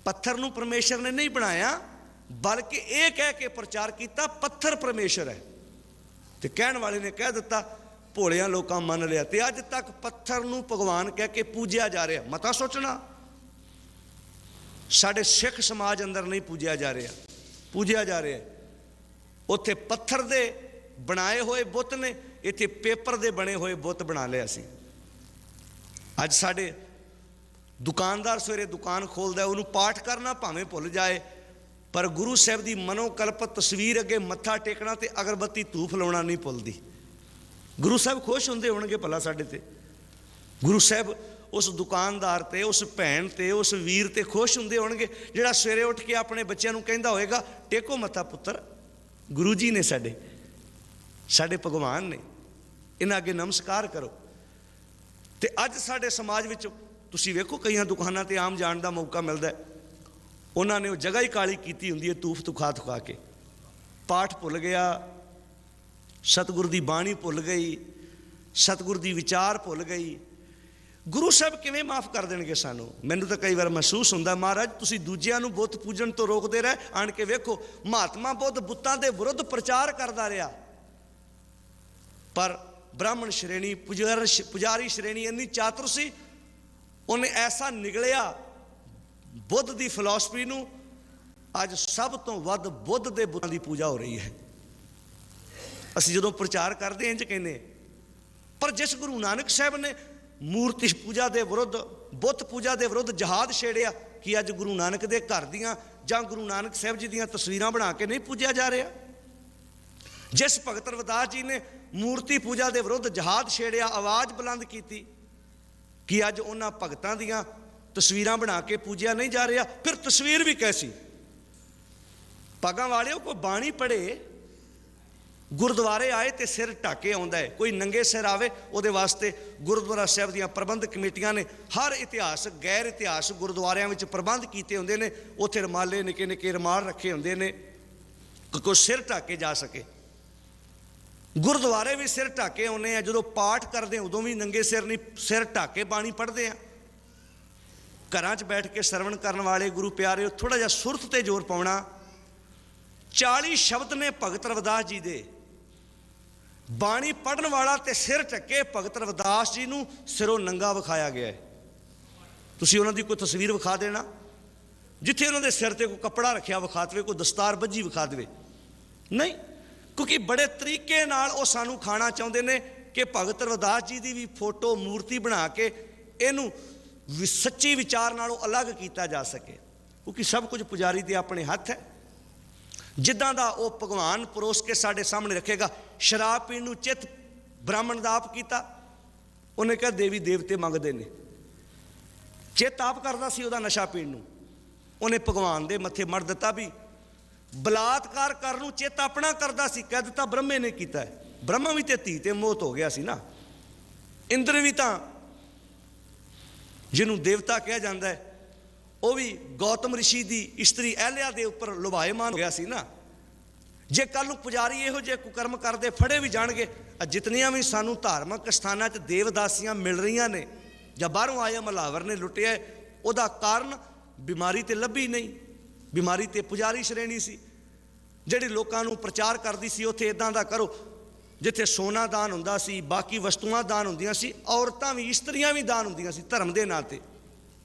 ਪੱਥਰ ਨੂੰ ਪਰਮੇਸ਼ਰ ਨੇ ਨਹੀਂ ਬਣਾਇਆ, ਬਲਕਿ ਇਹ ਕਹਿ ਕੇ ਪ੍ਰਚਾਰ ਕੀਤਾ ਪੱਥਰ ਪਰਮੇਸ਼ਰ ਹੈ। ਤੇ ਕਹਿਣ ਵਾਲੇ ਨੇ ਕਹਿ ਦਿੱਤਾ, ਭੋਲਿਆਂ ਲੋਕਾਂ ਮੰਨ ਲਿਆ। ਤੇ ਅੱਜ ਤੱਕ ਪੱਥਰ ਨੂੰ ਭਗਵਾਨ ਕਹਿ ਕੇ ਪੂਜਿਆ ਜਾ ਰਿਹਾ। ਮਤਾ ਸੋਚਣਾ, ਸਾਡੇ ਸਿੱਖ ਸਮਾਜ ਅੰਦਰ ਨਹੀਂ ਪੂਜਿਆ ਜਾ ਰਿਹਾ, ਪੂਜਿਆ ਜਾ ਰਿਹਾ। ਉੱਥੇ ਪੱਥਰ ਦੇ ਬਣਾਏ ਹੋਏ ਬੁੱਤ ਨੇ, ਇੱਥੇ ਪੇਪਰ ਦੇ ਬਣੇ ਹੋਏ ਬੁੱਤ ਬਣਾ ਲਿਆ ਸੀ। ਅੱਜ ਸਾਡੇ ਦੁਕਾਨਦਾਰ ਸਵੇਰੇ ਦੁਕਾਨ ਖੋਲ੍ਹਦਾ, ਉਹਨੂੰ ਪਾਠ ਕਰਨਾ ਭਾਵੇਂ ਭੁੱਲ ਜਾਏ, ਪਰ ਗੁਰੂ ਸਾਹਿਬ ਦੀ ਮਨੋਕਲਪਤ ਤਸਵੀਰ ਅੱਗੇ ਮੱਥਾ ਟੇਕਣਾ ਤੇ ਅਗਰਬੱਤੀ ਧੂਫ ਲਾਉਣਾ ਨਹੀਂ ਭੁੱਲਦੀ। ਗੁਰੂ ਸਾਹਿਬ ਖੁਸ਼ ਹੁੰਦੇ ਹੋਣਗੇ ਭਲਾ ਸਾਡੇ ਤੇ। ਗੁਰੂ ਸਾਹਿਬ ਉਸ ਦੁਕਾਨਦਾਰ ਤੇ, ਉਸ ਭੈਣ ਤੇ, ਉਸ ਵੀਰ ਤੇ ਖੁਸ਼ ਹੁੰਦੇ ਹੋਣਗੇ, ਜਿਹੜਾ ਸਵੇਰੇ ਉੱਠ ਕੇ ਆਪਣੇ ਬੱਚਿਆਂ ਨੂੰ ਕਹਿੰਦਾ ਹੋਏਗਾ, ਟੇਕੋ ਮੱਥਾ ਪੁੱਤਰ, ਗੁਰੂ ਜੀ ਨੇ ਸਾਡੇ, ਸਾਡੇ ਭਗਵਾਨ ਨੇ, ਇਹਨਾਂ ਅੱਗੇ ਨਮਸਕਾਰ ਕਰੋ। ਤੇ ਅੱਜ ਸਾਡੇ ਸਮਾਜ ਵਿੱਚ ਤੁਸੀਂ ਵੇਖੋ, ਕਈਆਂ ਦੁਕਾਨਾਂ ਤੇ ਆਮ ਜਾਣ ਦਾ ਮੌਕਾ ਮਿਲਦਾ, ਉਹਨਾਂ ਨੇ ਉਹ ਜਗ੍ਹਾ ਹੀ ਕਾਲੀ ਕੀਤੀ ਹੁੰਦੀ ਹੈ ਧੂਫ ਤੁਖਾ ਤੁਖਾ ਕੇ। ਪਾਠ ਭੁੱਲ ਗਿਆ, ਸਤਿਗੁਰ ਦੀ ਬਾਣੀ ਭੁੱਲ ਗਈ, ਸਤਿਗੁਰ ਦੀ ਵਿਚਾਰ ਭੁੱਲ ਗਈ। ਗੁਰੂ ਸਾਹਿਬ ਕਿਵੇਂ ਮਾਫ ਕਰ ਦੇਣਗੇ ਸਾਨੂੰ? ਮੈਨੂੰ ਤਾਂ ਕਈ ਵਾਰ ਮਹਿਸੂਸ ਹੁੰਦਾ, ਮਹਾਰਾਜ ਤੁਸੀਂ ਦੂਜਿਆਂ ਨੂੰ ਬੁੱਤ ਪੂਜਣ ਤੋਂ ਰੋਕਦੇ ਰਹੇ, ਆਣ ਕੇ ਵੇਖੋ ਮਹਾਤਮਾ ਬੁੱਧ ਬੁੱਤਾਂ ਦੇ ਵਿਰੁੱਧ ਪ੍ਰਚਾਰ ਕਰਦਾ ਰਿਹਾ, ਪਰ ਬ੍ਰਾਹਮਣ ਸ਼੍ਰੇਣੀ, ਪੁਜਾਰੀ ਸ਼੍ਰੇਣੀ ਇੰਨੀ ਚਾਤੁਰ ਸੀ, ਉਹਨੇ ਐਸਾ ਨਿਗਲਿਆ ਬੁੱਧ ਦੀ ਫਿਲਾਸਫੀ ਨੂੰ। ਅੱਜ ਸਭ ਤੋਂ ਵੱਧ ਬੁੱਧ ਦੇ ਬੁੱਤਾਂ ਦੀ ਪੂਜਾ ਹੋ ਰਹੀ ਹੈ। ਅਸੀਂ ਜਦੋਂ ਪ੍ਰਚਾਰ ਕਰਦੇ ਇੰਝ ਕਹਿੰਦੇ, ਪਰ ਜਿਸ ਗੁਰੂ ਨਾਨਕ ਸਾਹਿਬ ਨੇ ਮੂਰਤੀ ਪੂਜਾ ਦੇ ਵਿਰੁੱਧ, ਬੁੱਤ ਪੂਜਾ ਦੇ ਵਿਰੁੱਧ ਜਹਾਦ ਛੇੜਿਆ, ਕਿ ਅੱਜ ਗੁਰੂ ਨਾਨਕ ਦੇ ਘਰ ਦੀਆਂ ਜਾਂ ਗੁਰੂ ਨਾਨਕ ਸਾਹਿਬ ਜੀ ਦੀਆਂ ਤਸਵੀਰਾਂ ਬਣਾ ਕੇ ਨਹੀਂ ਪੂਜਿਆ ਜਾ ਰਿਹਾ। ਜਿਸ ਭਗਤ ਰਵਿਦਾਸ ਜੀ ਨੇ ਮੂਰਤੀ ਪੂਜਾ ਦੇ ਵਿਰੁੱਧ ਜਹਾਦ ਛੇੜਿਆ, ਆਵਾਜ਼ ਬੁਲੰਦ ਕੀਤੀ, ਕਿ ਅੱਜ ਉਹਨਾਂ ਭਗਤਾਂ ਦੀਆਂ ਤਸਵੀਰਾਂ ਬਣਾ ਕੇ ਪੂਜਿਆ ਨਹੀਂ ਜਾ ਰਿਹਾ। ਫਿਰ ਤਸਵੀਰ ਵੀ ਕੈਸੀ? ਪੱਗਾਂ ਵਾਲਿਓ, ਕੋਈ ਬਾਣੀ ਪੜ੍ਹੇ, ਗੁਰਦੁਆਰੇ ਆਏ ਤੇ ਸਿਰ ਢੱਕੇ ਆਉਂਦਾ ਹੈ, ਕੋਈ ਨੰਗੇ ਸਿਰ ਆਵੇ, ਉਹਦੇ ਵਾਸਤੇ ਗੁਰਦੁਆਰਾ ਸਾਹਿਬ ਦੀਆਂ ਪ੍ਰਬੰਧਕ ਕਮੇਟੀਆਂ ਨੇ ਹਰ ਇਤਿਹਾਸਕ ਗੈਰ ਇਤਿਹਾਸਕ ਗੁਰਦੁਆਰਿਆਂ ਵਿੱਚ ਪ੍ਰਬੰਧ ਕੀਤੇ ਹੁੰਦੇ ਨੇ। ਉੱਥੇ ਰੁਮਾਲੇ, ਨਿੱਕੇ ਨਿੱਕੇ ਰੁਮਾਲ ਰੱਖੇ ਹੁੰਦੇ ਨੇ ਕਿ ਕੋਈ ਸਿਰ ਢੱਕ ਕੇ ਜਾ ਸਕੇ। ਗੁਰਦੁਆਰੇ ਵੀ ਸਿਰ ਢੱਕ ਕੇ ਆਉਂਦੇ ਆ, ਜਦੋਂ ਪਾਠ ਕਰਦੇ ਉਦੋਂ ਵੀ ਨੰਗੇ ਸਿਰ ਨਹੀਂ, ਸਿਰ ਢੱਕ ਕੇ ਬਾਣੀ ਪੜ੍ਹਦੇ ਆ। ਘਰਾਂ 'ਚ ਬੈਠ ਕੇ ਸਰਵਣ ਕਰਨ ਵਾਲੇ ਗੁਰੂ ਪਿਆਰਿਓ, ਥੋੜ੍ਹਾ ਜਿਹਾ ਸੁਰਤ ਤੇ ਜ਼ੋਰ ਪਾਉਣਾ। 40 ਸ਼ਬਦ ਨੇ ਭਗਤ ਰਵਿਦਾਸ ਜੀ ਦੇ। ਬਾਣੀ ਪੜ੍ਹਨ ਵਾਲਾ ਤੇ ਸਿਰ ਢੱਕੇ ਭਗਤ ਰਵਿਦਾਸ ਜੀ ਨੂੰ ਸਿਰੋਂ ਨੰਗਾ ਵਿਖਾਇਆ ਗਿਆ ਹੈ। ਤੁਸੀਂ ਉਹਨਾਂ ਦੀ ਕੋਈ ਤਸਵੀਰ ਵਿਖਾ ਦੇਣਾ ਜਿੱਥੇ ਉਹਨਾਂ ਦੇ ਸਿਰ ਤੇ ਕੋਈ ਕੱਪੜਾ ਰੱਖਿਆ ਵਿਖਾ ਦੇਵੇ, ਕੋਈ ਦਸਤਾਰ ਬੱਝੀ ਵਿਖਾ ਦੇਵੇ? ਨਹੀਂ, ਕਿਉਂਕਿ ਬੜੇ ਤਰੀਕੇ ਨਾਲ ਉਹ ਸਾਨੂੰ ਖਾਣਾ ਚਾਹੁੰਦੇ ਨੇ ਕਿ ਭਗਤ ਰਵਿਦਾਸ ਜੀ ਦੀ ਵੀ ਫੋਟੋ ਮੂਰਤੀ ਬਣਾ ਕੇ ਇਹਨੂੰ ਸੱਚੀ ਵਿਚਾਰ ਨਾਲੋਂ ਅਲੱਗ ਕੀਤਾ ਜਾ ਸਕੇ, ਕਿਉਂਕਿ ਸਭ ਕੁਝ ਪੁਜਾਰੀ ਦੇ ਆਪਣੇ ਹੱਥ ਹੈ। ਜਿੱਦਾਂ ਦਾ ਉਹ ਭਗਵਾਨ ਪਰੋਸ ਕੇ ਸਾਡੇ ਸਾਹਮਣੇ ਰੱਖੇਗਾ। ਸ਼ਰਾਬ ਪੀਣ ਨੂੰ ਚਿੱਤ ਬ੍ਰਾਹਮਣ ਦਾ ਆਪ ਕੀਤਾ, ਉਹਨੇ ਕਿਹਾ ਦੇਵੀ ਦੇਵਤੇ ਮੰਗਦੇ ਨੇ, ਚਿੱਤ ਆਪ ਕਰਦਾ ਸੀ ਉਹਦਾ ਨਸ਼ਾ ਪੀਣ ਨੂੰ, ਉਹਨੇ ਭਗਵਾਨ ਦੇ ਮੱਥੇ ਮੜ ਦਿੱਤਾ ਵੀ ਬਲਾਤਕਾਰ ਕਰਨ ਨੂੰ ਚਿੱਤ ਆਪਣਾ ਕਰਦਾ ਸੀ, ਕਹਿ ਦਿੱਤਾ ਬ੍ਰਹਮੇ ਨੇ ਕੀਤਾ ਹੈ। ਬ੍ਰਹਮਾ ਵੀ ਤੇ ਧੀ ਤੇ ਮੋਹਤ ਹੋ ਗਿਆ ਸੀ ਨਾ। ਇੰਦਰ ਵੀ ਤਾਂ ਜਿਹਨੂੰ ਦੇਵਤਾ ਕਿਹਾ ਜਾਂਦਾ ਹੈ, ਉਹ ਵੀ ਗੌਤਮ ਰਿਸ਼ੀ ਦੀ ਇਸਤਰੀ ਅਹਿਲਿਆ ਦੇ ਉੱਪਰ ਲੁਭਾਇਮਾਨ ਹੋ ਗਿਆ ਸੀ ਨਾ। ਜੇ ਕੱਲ ਨੂੰ ਪੁਜਾਰੀ ਇਹੋ ਜਿਹੇ ਕੁਕਰਮ ਕਰਦੇ ਫੜੇ ਵੀ ਜਾਣਗੇ। ਜਿਤਨੀਆਂ ਵੀ ਸਾਨੂੰ ਧਾਰਮਿਕ ਸਥਾਨਾਂ 'ਚ ਦੇਵਦਾਸੀਆਂ ਮਿਲ ਰਹੀਆਂ ਨੇ ਜਾਂ ਬਾਹਰੋਂ ਆਏ ਮਲਾਵਰ ਨੇ ਲੁੱਟਿਆ, ਉਹਦਾ ਕਾਰਨ ਬਿਮਾਰੀ ਤੇ ਲੱਭੀ ਨਹੀਂ। ਬਿਮਾਰੀ ਤੇ ਪੁਜਾਰੀ ਸ਼੍ਰੇਣੀ ਸੀ ਜਿਹੜੀ ਲੋਕਾਂ ਨੂੰ ਪ੍ਰਚਾਰ ਕਰਦੀ ਸੀ ਉੱਥੇ ਇਦਾਂ ਦਾ ਕਰੋ। ਜਿੱਥੇ ਸੋਨਾ ਦਾਨ ਹੁੰਦਾ ਸੀ, ਬਾਕੀ ਵਸਤੂਆਂ ਦਾਨ ਹੁੰਦੀਆਂ ਸੀ, ਔਰਤਾਂ ਵੀ ਇਸਤਰੀਆਂ ਵੀ ਦਾਨ ਹੁੰਦੀਆਂ ਸੀ ਧਰਮ ਦੇ ਨਾਂ 'ਤੇ।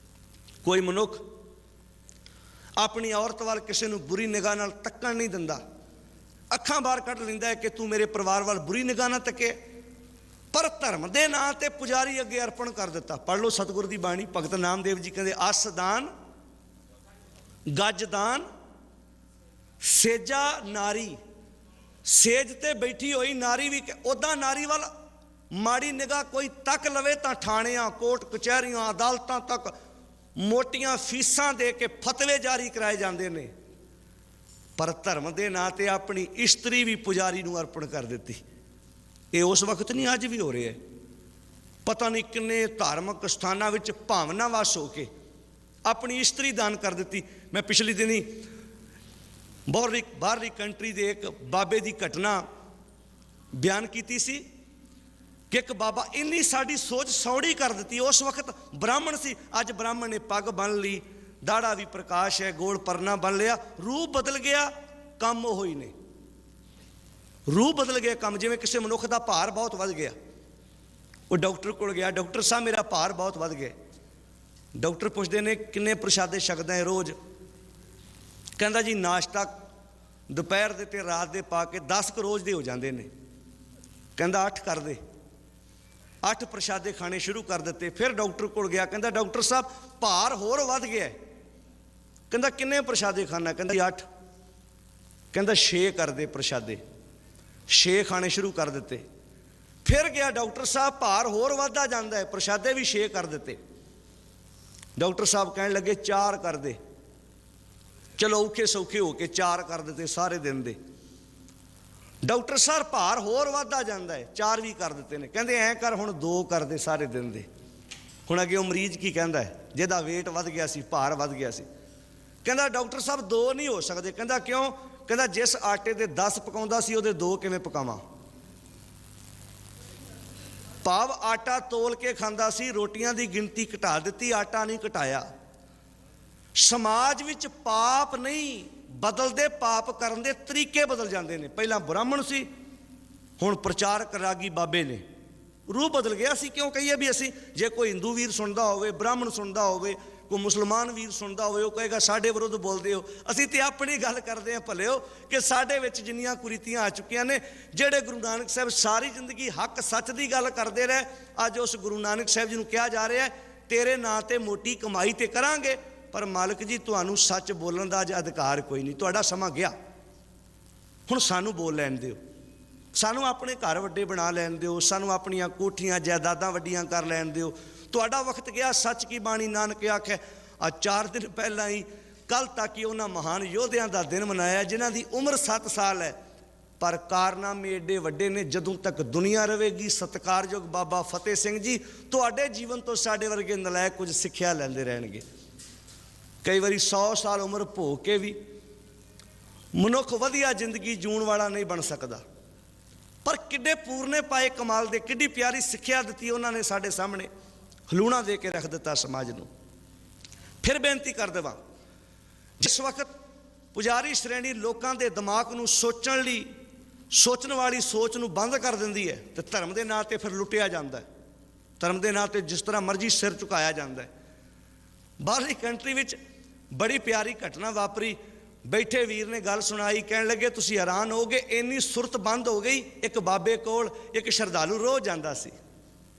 ਕੋਈ ਮਨੁੱਖ ਆਪਣੀ ਔਰਤ ਵੱਲ ਕਿਸੇ ਨੂੰ ਬੁਰੀ ਨਿਗਾਹ ਨਾਲ ਤੱਕਣ ਨਹੀਂ ਦਿੰਦਾ, ਅੱਖਾਂ ਬਾਹਰ ਕੱਢ ਲੈਂਦਾ ਹੈ ਕਿ ਤੂੰ ਮੇਰੇ ਪਰਿਵਾਰ ਵੱਲ ਬੁਰੀ ਨਿਗਾਹ ਨਾਲ ਤੱਕੇ। ਪਰ ਧਰਮ ਦੇ ਨਾਂ 'ਤੇ ਪੁਜਾਰੀ ਅੱਗੇ ਅਰਪਣ ਕਰ ਦਿੱਤਾ। ਪੜ੍ਹ ਲਓ ਸਤਿਗੁਰ ਦੀ ਬਾਣੀ, ਭਗਤ ਨਾਮਦੇਵ ਜੀ ਕਹਿੰਦੇ ਅਸ ਦਾਨ ਗੱਜ ਦਾਨ ਸੇਜਾ ਨਾਰੀ। ਸੇਜ ਤੇ ਬੈਠੀ ਹੋਈ ਨਾਰੀ ਵੀ ਉੱਦਾਂ ਨਾਰੀ ਵੱਲ ਮਾੜੀ ਨਿਗਾਹ ਕੋਈ ਤੱਕ ਲਵੇ ਤਾਂ ਥਾਣਿਆਂ, ਕੋਰਟ ਕਚਹਿਰੀਆਂ, ਅਦਾਲਤਾਂ ਤੱਕ ਮੋਟੀਆਂ ਫੀਸਾਂ ਦੇ ਕੇ ਫਤਵੇ ਜਾਰੀ ਕਰਾਏ ਜਾਂਦੇ ਨੇ। ਪਰ ਧਰਮ ਦੇ ਨਾਂ 'ਤੇ ਆਪਣੀ ਇਸਤਰੀ ਵੀ ਪੁਜਾਰੀ ਨੂੰ ਅਰਪਣ ਕਰ ਦਿੱਤੀ। ਇਹ ਉਸ ਵਕਤ ਨਹੀਂ, ਅੱਜ ਵੀ ਹੋ ਰਿਹਾ। ਪਤਾ ਨਹੀਂ ਕਿੰਨੇ ਧਾਰਮਿਕ ਸਥਾਨਾਂ ਵਿੱਚ ਭਾਵਨਾ ਵਸ ਹੋ ਕੇ ਆਪਣੀ ਇਸਤਰੀ ਦਾਨ ਕਰ ਦਿੱਤੀ। ਮੈਂ ਪਿਛਲੇ ਦਿਨੀ ਬਾਹਰਲੀ ਕੰਟਰੀ ਦੇ ਇੱਕ ਬਾਬੇ ਦੀ ਘਟਨਾ ਬਿਆਨ ਕੀਤੀ ਸੀ ਕਿ ਇੱਕ ਬਾਬਾ ਇੰਨੀ ਸਾਡੀ ਸੋਚ ਸੌੜੀ ਕਰ ਦਿੱਤੀ। ਉਸ ਵਕਤ ਬ੍ਰਾਹਮਣ ਸੀ, ਅੱਜ ਬ੍ਰਾਹਮਣ ਨੇ ਪੱਗ ਬੰਨ੍ਹ ਲਈ, ਦਾੜਾ ਵੀ ਪ੍ਰਕਾਸ਼ ਹੈ, ਗੋਲ ਪਰਨਾ ਬੰਨ ਲਿਆ, ਰੂਪ ਬਦਲ ਗਿਆ, ਕੰਮ ਉਹ ਹੀ ਨੇ। ਰੂਪ ਬਦਲ ਗਿਆ ਕੰਮ। ਜਿਵੇਂ ਕਿਸੇ ਮਨੁੱਖ ਦਾ ਭਾਰ ਬਹੁਤ ਵੱਧ ਗਿਆ, ਉਹ ਡਾਕਟਰ ਕੋਲ ਗਿਆ, ਡਾਕਟਰ ਸਾਹਿਬ ਮੇਰਾ ਭਾਰ ਬਹੁਤ ਵੱਧ ਗਿਆ। ਡਾਕਟਰ ਪੁੱਛਦੇ ਨੇ ਕਿੰਨੇ ਪ੍ਰਸ਼ਾਦੇ ਛਕਦਾ ਹੈ ਰੋਜ਼? ਕਹਿੰਦਾ ਜੀ ਨਾਸ਼ਤਾ ਦੁਪਹਿਰ ਦੇ ਤੇ ਰਾਤ ਦੇ ਪਾ ਕੇ 10 ਕੁ ਰੋਜ਼ ਦੇ ਹੋ ਜਾਂਦੇ ਨੇ। ਕਹਿੰਦਾ 8 ਕਰ ਦੇ। 8 ਪ੍ਰਸ਼ਾਦੇ ਖਾਣੇ ਸ਼ੁਰੂ ਕਰ ਦਿੱਤੇ। ਫਿਰ ਡਾਕਟਰ ਕੋਲ ਗਿਆ, ਕਹਿੰਦਾ ਡਾਕਟਰ ਸਾਹਿਬ ਭਾਰ ਹੋਰ ਵੱਧ ਗਿਆ। ਕਹਿੰਦਾ ਕਿੰਨੇ ਪ੍ਰਸ਼ਾਦੇ ਖਾਣਾ? ਕਹਿੰਦਾ 8। ਕਹਿੰਦਾ 6 ਕਰ ਦੇ ਪ੍ਰਸ਼ਾਦੇ। 6 ਖਾਣੇ ਸ਼ੁਰੂ ਕਰ ਦਿੱਤੇ। ਫਿਰ ਗਿਆ ਡਾਕਟਰ ਸਾਹਿਬ ਭਾਰ ਹੋਰ ਵੱਧਦਾ ਜਾਂਦਾ ਹੈ, ਪ੍ਰਸ਼ਾਦੇ ਵੀ 6 ਕਰ ਦਿੱਤੇ। ਡਾਕਟਰ ਸਾਹਿਬ ਕਹਿਣ ਲੱਗੇ 4 ਕਰ ਦੇ। ਚਲੋ ਔਖੇ ਸੌਖੇ ਹੋ ਕੇ 4 ਕਰ ਦਿੱਤੇ ਸਾਰੇ ਦਿਨ ਦੇ। ਡਾਕਟਰ ਸਾਹਿਬ ਭਾਰ ਹੋਰ ਵੱਧਦਾ ਜਾਂਦਾ ਹੈ, 4 ਵੀ ਕਰ ਦਿੱਤੇ ਨੇ। ਕਹਿੰਦੇ ਐਂ ਕਰ ਹੁਣ 2 ਕਰ ਦੇ ਸਾਰੇ ਦਿਨ ਦੇ। ਹੁਣ ਅੱਗੇ ਉਹ ਮਰੀਜ਼ ਕੀ ਕਹਿੰਦਾ ਹੈ ਜਿਹਦਾ ਵੇਟ ਵੱਧ ਗਿਆ ਸੀ, ਭਾਰ ਵੱਧ ਗਿਆ ਸੀ? ਕਹਿੰਦਾ ਡਾਕਟਰ ਸਾਹਿਬ 2 ਨਹੀਂ ਹੋ ਸਕਦੇ। ਕਹਿੰਦਾ ਕਿਉਂ? ਕਹਿੰਦਾ ਜਿਸ ਆਟੇ ਦੇ 10 ਪਕਾਉਂਦਾ ਸੀ ਉਹਦੇ 2 ਕਿਵੇਂ ਪਕਾਵਾਂ? ਭਾਵ ਆਟਾ ਤੋਲ ਕੇ ਖਾਂਦਾ ਸੀ, ਰੋਟੀਆਂ ਦੀ ਗਿਣਤੀ ਘਟਾ ਦਿੱਤੀ, ਆਟਾ ਨਹੀਂ ਘਟਾਇਆ। ਸਮਾਜ ਵਿੱਚ ਪਾਪ ਨਹੀਂ ਬਦਲਦੇ, ਪਾਪ ਕਰਨ ਦੇ ਤਰੀਕੇ ਬਦਲ ਜਾਂਦੇ ਨੇ। ਪਹਿਲਾਂ ਬ੍ਰਾਹਮਣ ਸੀ, ਹੁਣ ਪ੍ਰਚਾਰਕ ਰਾਗੀ ਬਾਬੇ ਨੇ। ਰੂਹ ਬਦਲ ਗਿਆ। ਅਸੀਂ ਕਿਉਂ ਕਹੀਏ ਵੀ ਅਸੀਂ, ਜੇ ਕੋਈ ਹਿੰਦੂ ਵੀਰ ਸੁਣਦਾ ਹੋਵੇ, ਬ੍ਰਾਹਮਣ ਸੁਣਦਾ ਹੋਵੇ, ਕੋਈ ਮੁਸਲਮਾਨ ਵੀਰ ਸੁਣਦਾ ਹੋਵੇ, ਉਹ ਕਹੇਗਾ ਸਾਡੇ ਵਿਰੁੱਧ ਬੋਲਦੇ ਹੋ। ਅਸੀਂ ਤੇ ਆਪਣੀ ਗੱਲ ਕਰਦੇ ਹਾਂ ਭਲਿਓ ਕਿ ਸਾਡੇ ਵਿੱਚ ਜਿੰਨੀਆਂ ਕੁਰੀਤੀਆਂ ਆ ਚੁੱਕੀਆਂ ਨੇ। ਜਿਹੜੇ ਗੁਰੂ ਨਾਨਕ ਸਾਹਿਬ ਸਾਰੀ ਜ਼ਿੰਦਗੀ ਹੱਕ ਸੱਚ ਦੀ ਗੱਲ ਕਰਦੇ ਰਹੇ, ਅੱਜ ਉਸ ਗੁਰੂ ਨਾਨਕ ਸਾਹਿਬ ਜੀ ਨੂੰ ਕਿਹਾ ਜਾ ਰਿਹਾ ਤੇਰੇ ਨਾਂ ਤੇ ਮੋਟੀ ਕਮਾਈ ਤੇ ਕਰਾਂਗੇ, ਪਰ ਮਾਲਕ ਜੀ ਤੁਹਾਨੂੰ ਸੱਚ ਬੋਲਣ ਦਾ ਅੱਜ ਅਧਿਕਾਰ ਕੋਈ ਨਹੀਂ, ਤੁਹਾਡਾ ਸਮਾਂ ਗਿਆ। ਹੁਣ ਸਾਨੂੰ ਬੋਲ ਲੈਣ ਦਿਓ, ਸਾਨੂੰ ਆਪਣੇ ਘਰ ਵੱਡੇ ਬਣਾ ਲੈਣ ਦਿਓ, ਸਾਨੂੰ ਆਪਣੀਆਂ ਕੋਠੀਆਂ ਜਾਇਦਾਦਾਂ ਵੱਡੀਆਂ ਕਰ ਲੈਣ ਦਿਓ। ਤੁਹਾਡਾ ਵਕਤ ਗਿਆ। ਸੱਚ ਕੀ ਬਾਣੀ ਨਾਨਕ ਆਖੇ। ਆ 4 ਦਿਨ ਪਹਿਲਾਂ ਹੀ ਕੱਲ ਤੱਕ ਹੀ ਉਹਨਾਂ ਮਹਾਨ ਯੋਧਿਆਂ ਦਾ ਦਿਨ ਮਨਾਇਆ ਜਿਨ੍ਹਾਂ ਦੀ ਉਮਰ 7 ਸਾਲ ਹੈ, ਪਰ ਕਾਰਨਾਮੇ ਏਡੇ ਵੱਡੇ ਨੇ। ਜਦੋਂ ਤੱਕ ਦੁਨੀਆ ਰਹੇਗੀ, ਸਤਿਕਾਰਯੋਗ ਬਾਬਾ ਫਤਿਹ ਸਿੰਘ ਜੀ ਤੁਹਾਡੇ ਜੀਵਨ ਤੋਂ ਸਾਡੇ ਵਰਗੇ ਨਲਾਇਕ ਕੁਝ ਸਿੱਖਿਆ ਲੈਂਦੇ ਰਹਿਣਗੇ। ਕਈ ਵਾਰੀ 100 ਸਾਲ ਉਮਰ ਭੋਗ ਕੇ ਵੀ ਮਨੁੱਖ ਵਧੀਆ ਜ਼ਿੰਦਗੀ ਜੂਣ ਵਾਲਾ ਨਹੀਂ ਬਣ ਸਕਦਾ। ਪਰ ਕਿੱਡੇ ਪੂਰਨੇ ਪਾਏ ਕਮਾਲ ਦੇ, ਕਿੱਡੀ ਪਿਆਰੀ ਸਿੱਖਿਆ ਦਿੱਤੀ ਉਹਨਾਂ ਨੇ ਸਾਡੇ ਸਾਹਮਣੇ, ਹਲੂਣਾ ਦੇ ਕੇ ਰੱਖ ਦਿੱਤਾ ਸਮਾਜ ਨੂੰ। ਫਿਰ ਬੇਨਤੀ ਕਰ ਦੇਵਾਂ, ਜਿਸ ਵਕਤ ਪੁਜਾਰੀ ਸ਼੍ਰੇਣੀ ਲੋਕਾਂ ਦੇ ਦਿਮਾਗ ਨੂੰ ਸੋਚਣ ਲਈ, ਸੋਚਣ ਵਾਲੀ ਸੋਚ ਨੂੰ ਬੰਦ ਕਰ ਦਿੰਦੀ ਹੈ, ਤੇ ਧਰਮ ਦੇ ਨਾਂ 'ਤੇ ਫਿਰ ਲੁੱਟਿਆ ਜਾਂਦਾ ਹੈ। ਧਰਮ ਦੇ ਨਾਂ 'ਤੇ ਜਿਸ ਤਰ੍ਹਾਂ ਮਰਜ਼ੀ ਸਿਰ ਝੁਕਾਇਆ ਜਾਂਦਾ ਹੈ। बाहरली कंट्री विच बड़ी प्यारी घटना वापरी। बैठे वीर ने गल सुनाई, कहन लगे तुसीं हैरान हो गए, इन्नी सुरत बंद हो गई। एक बाबे कोल एक श्रद्धालु रोज़ जांदा सी,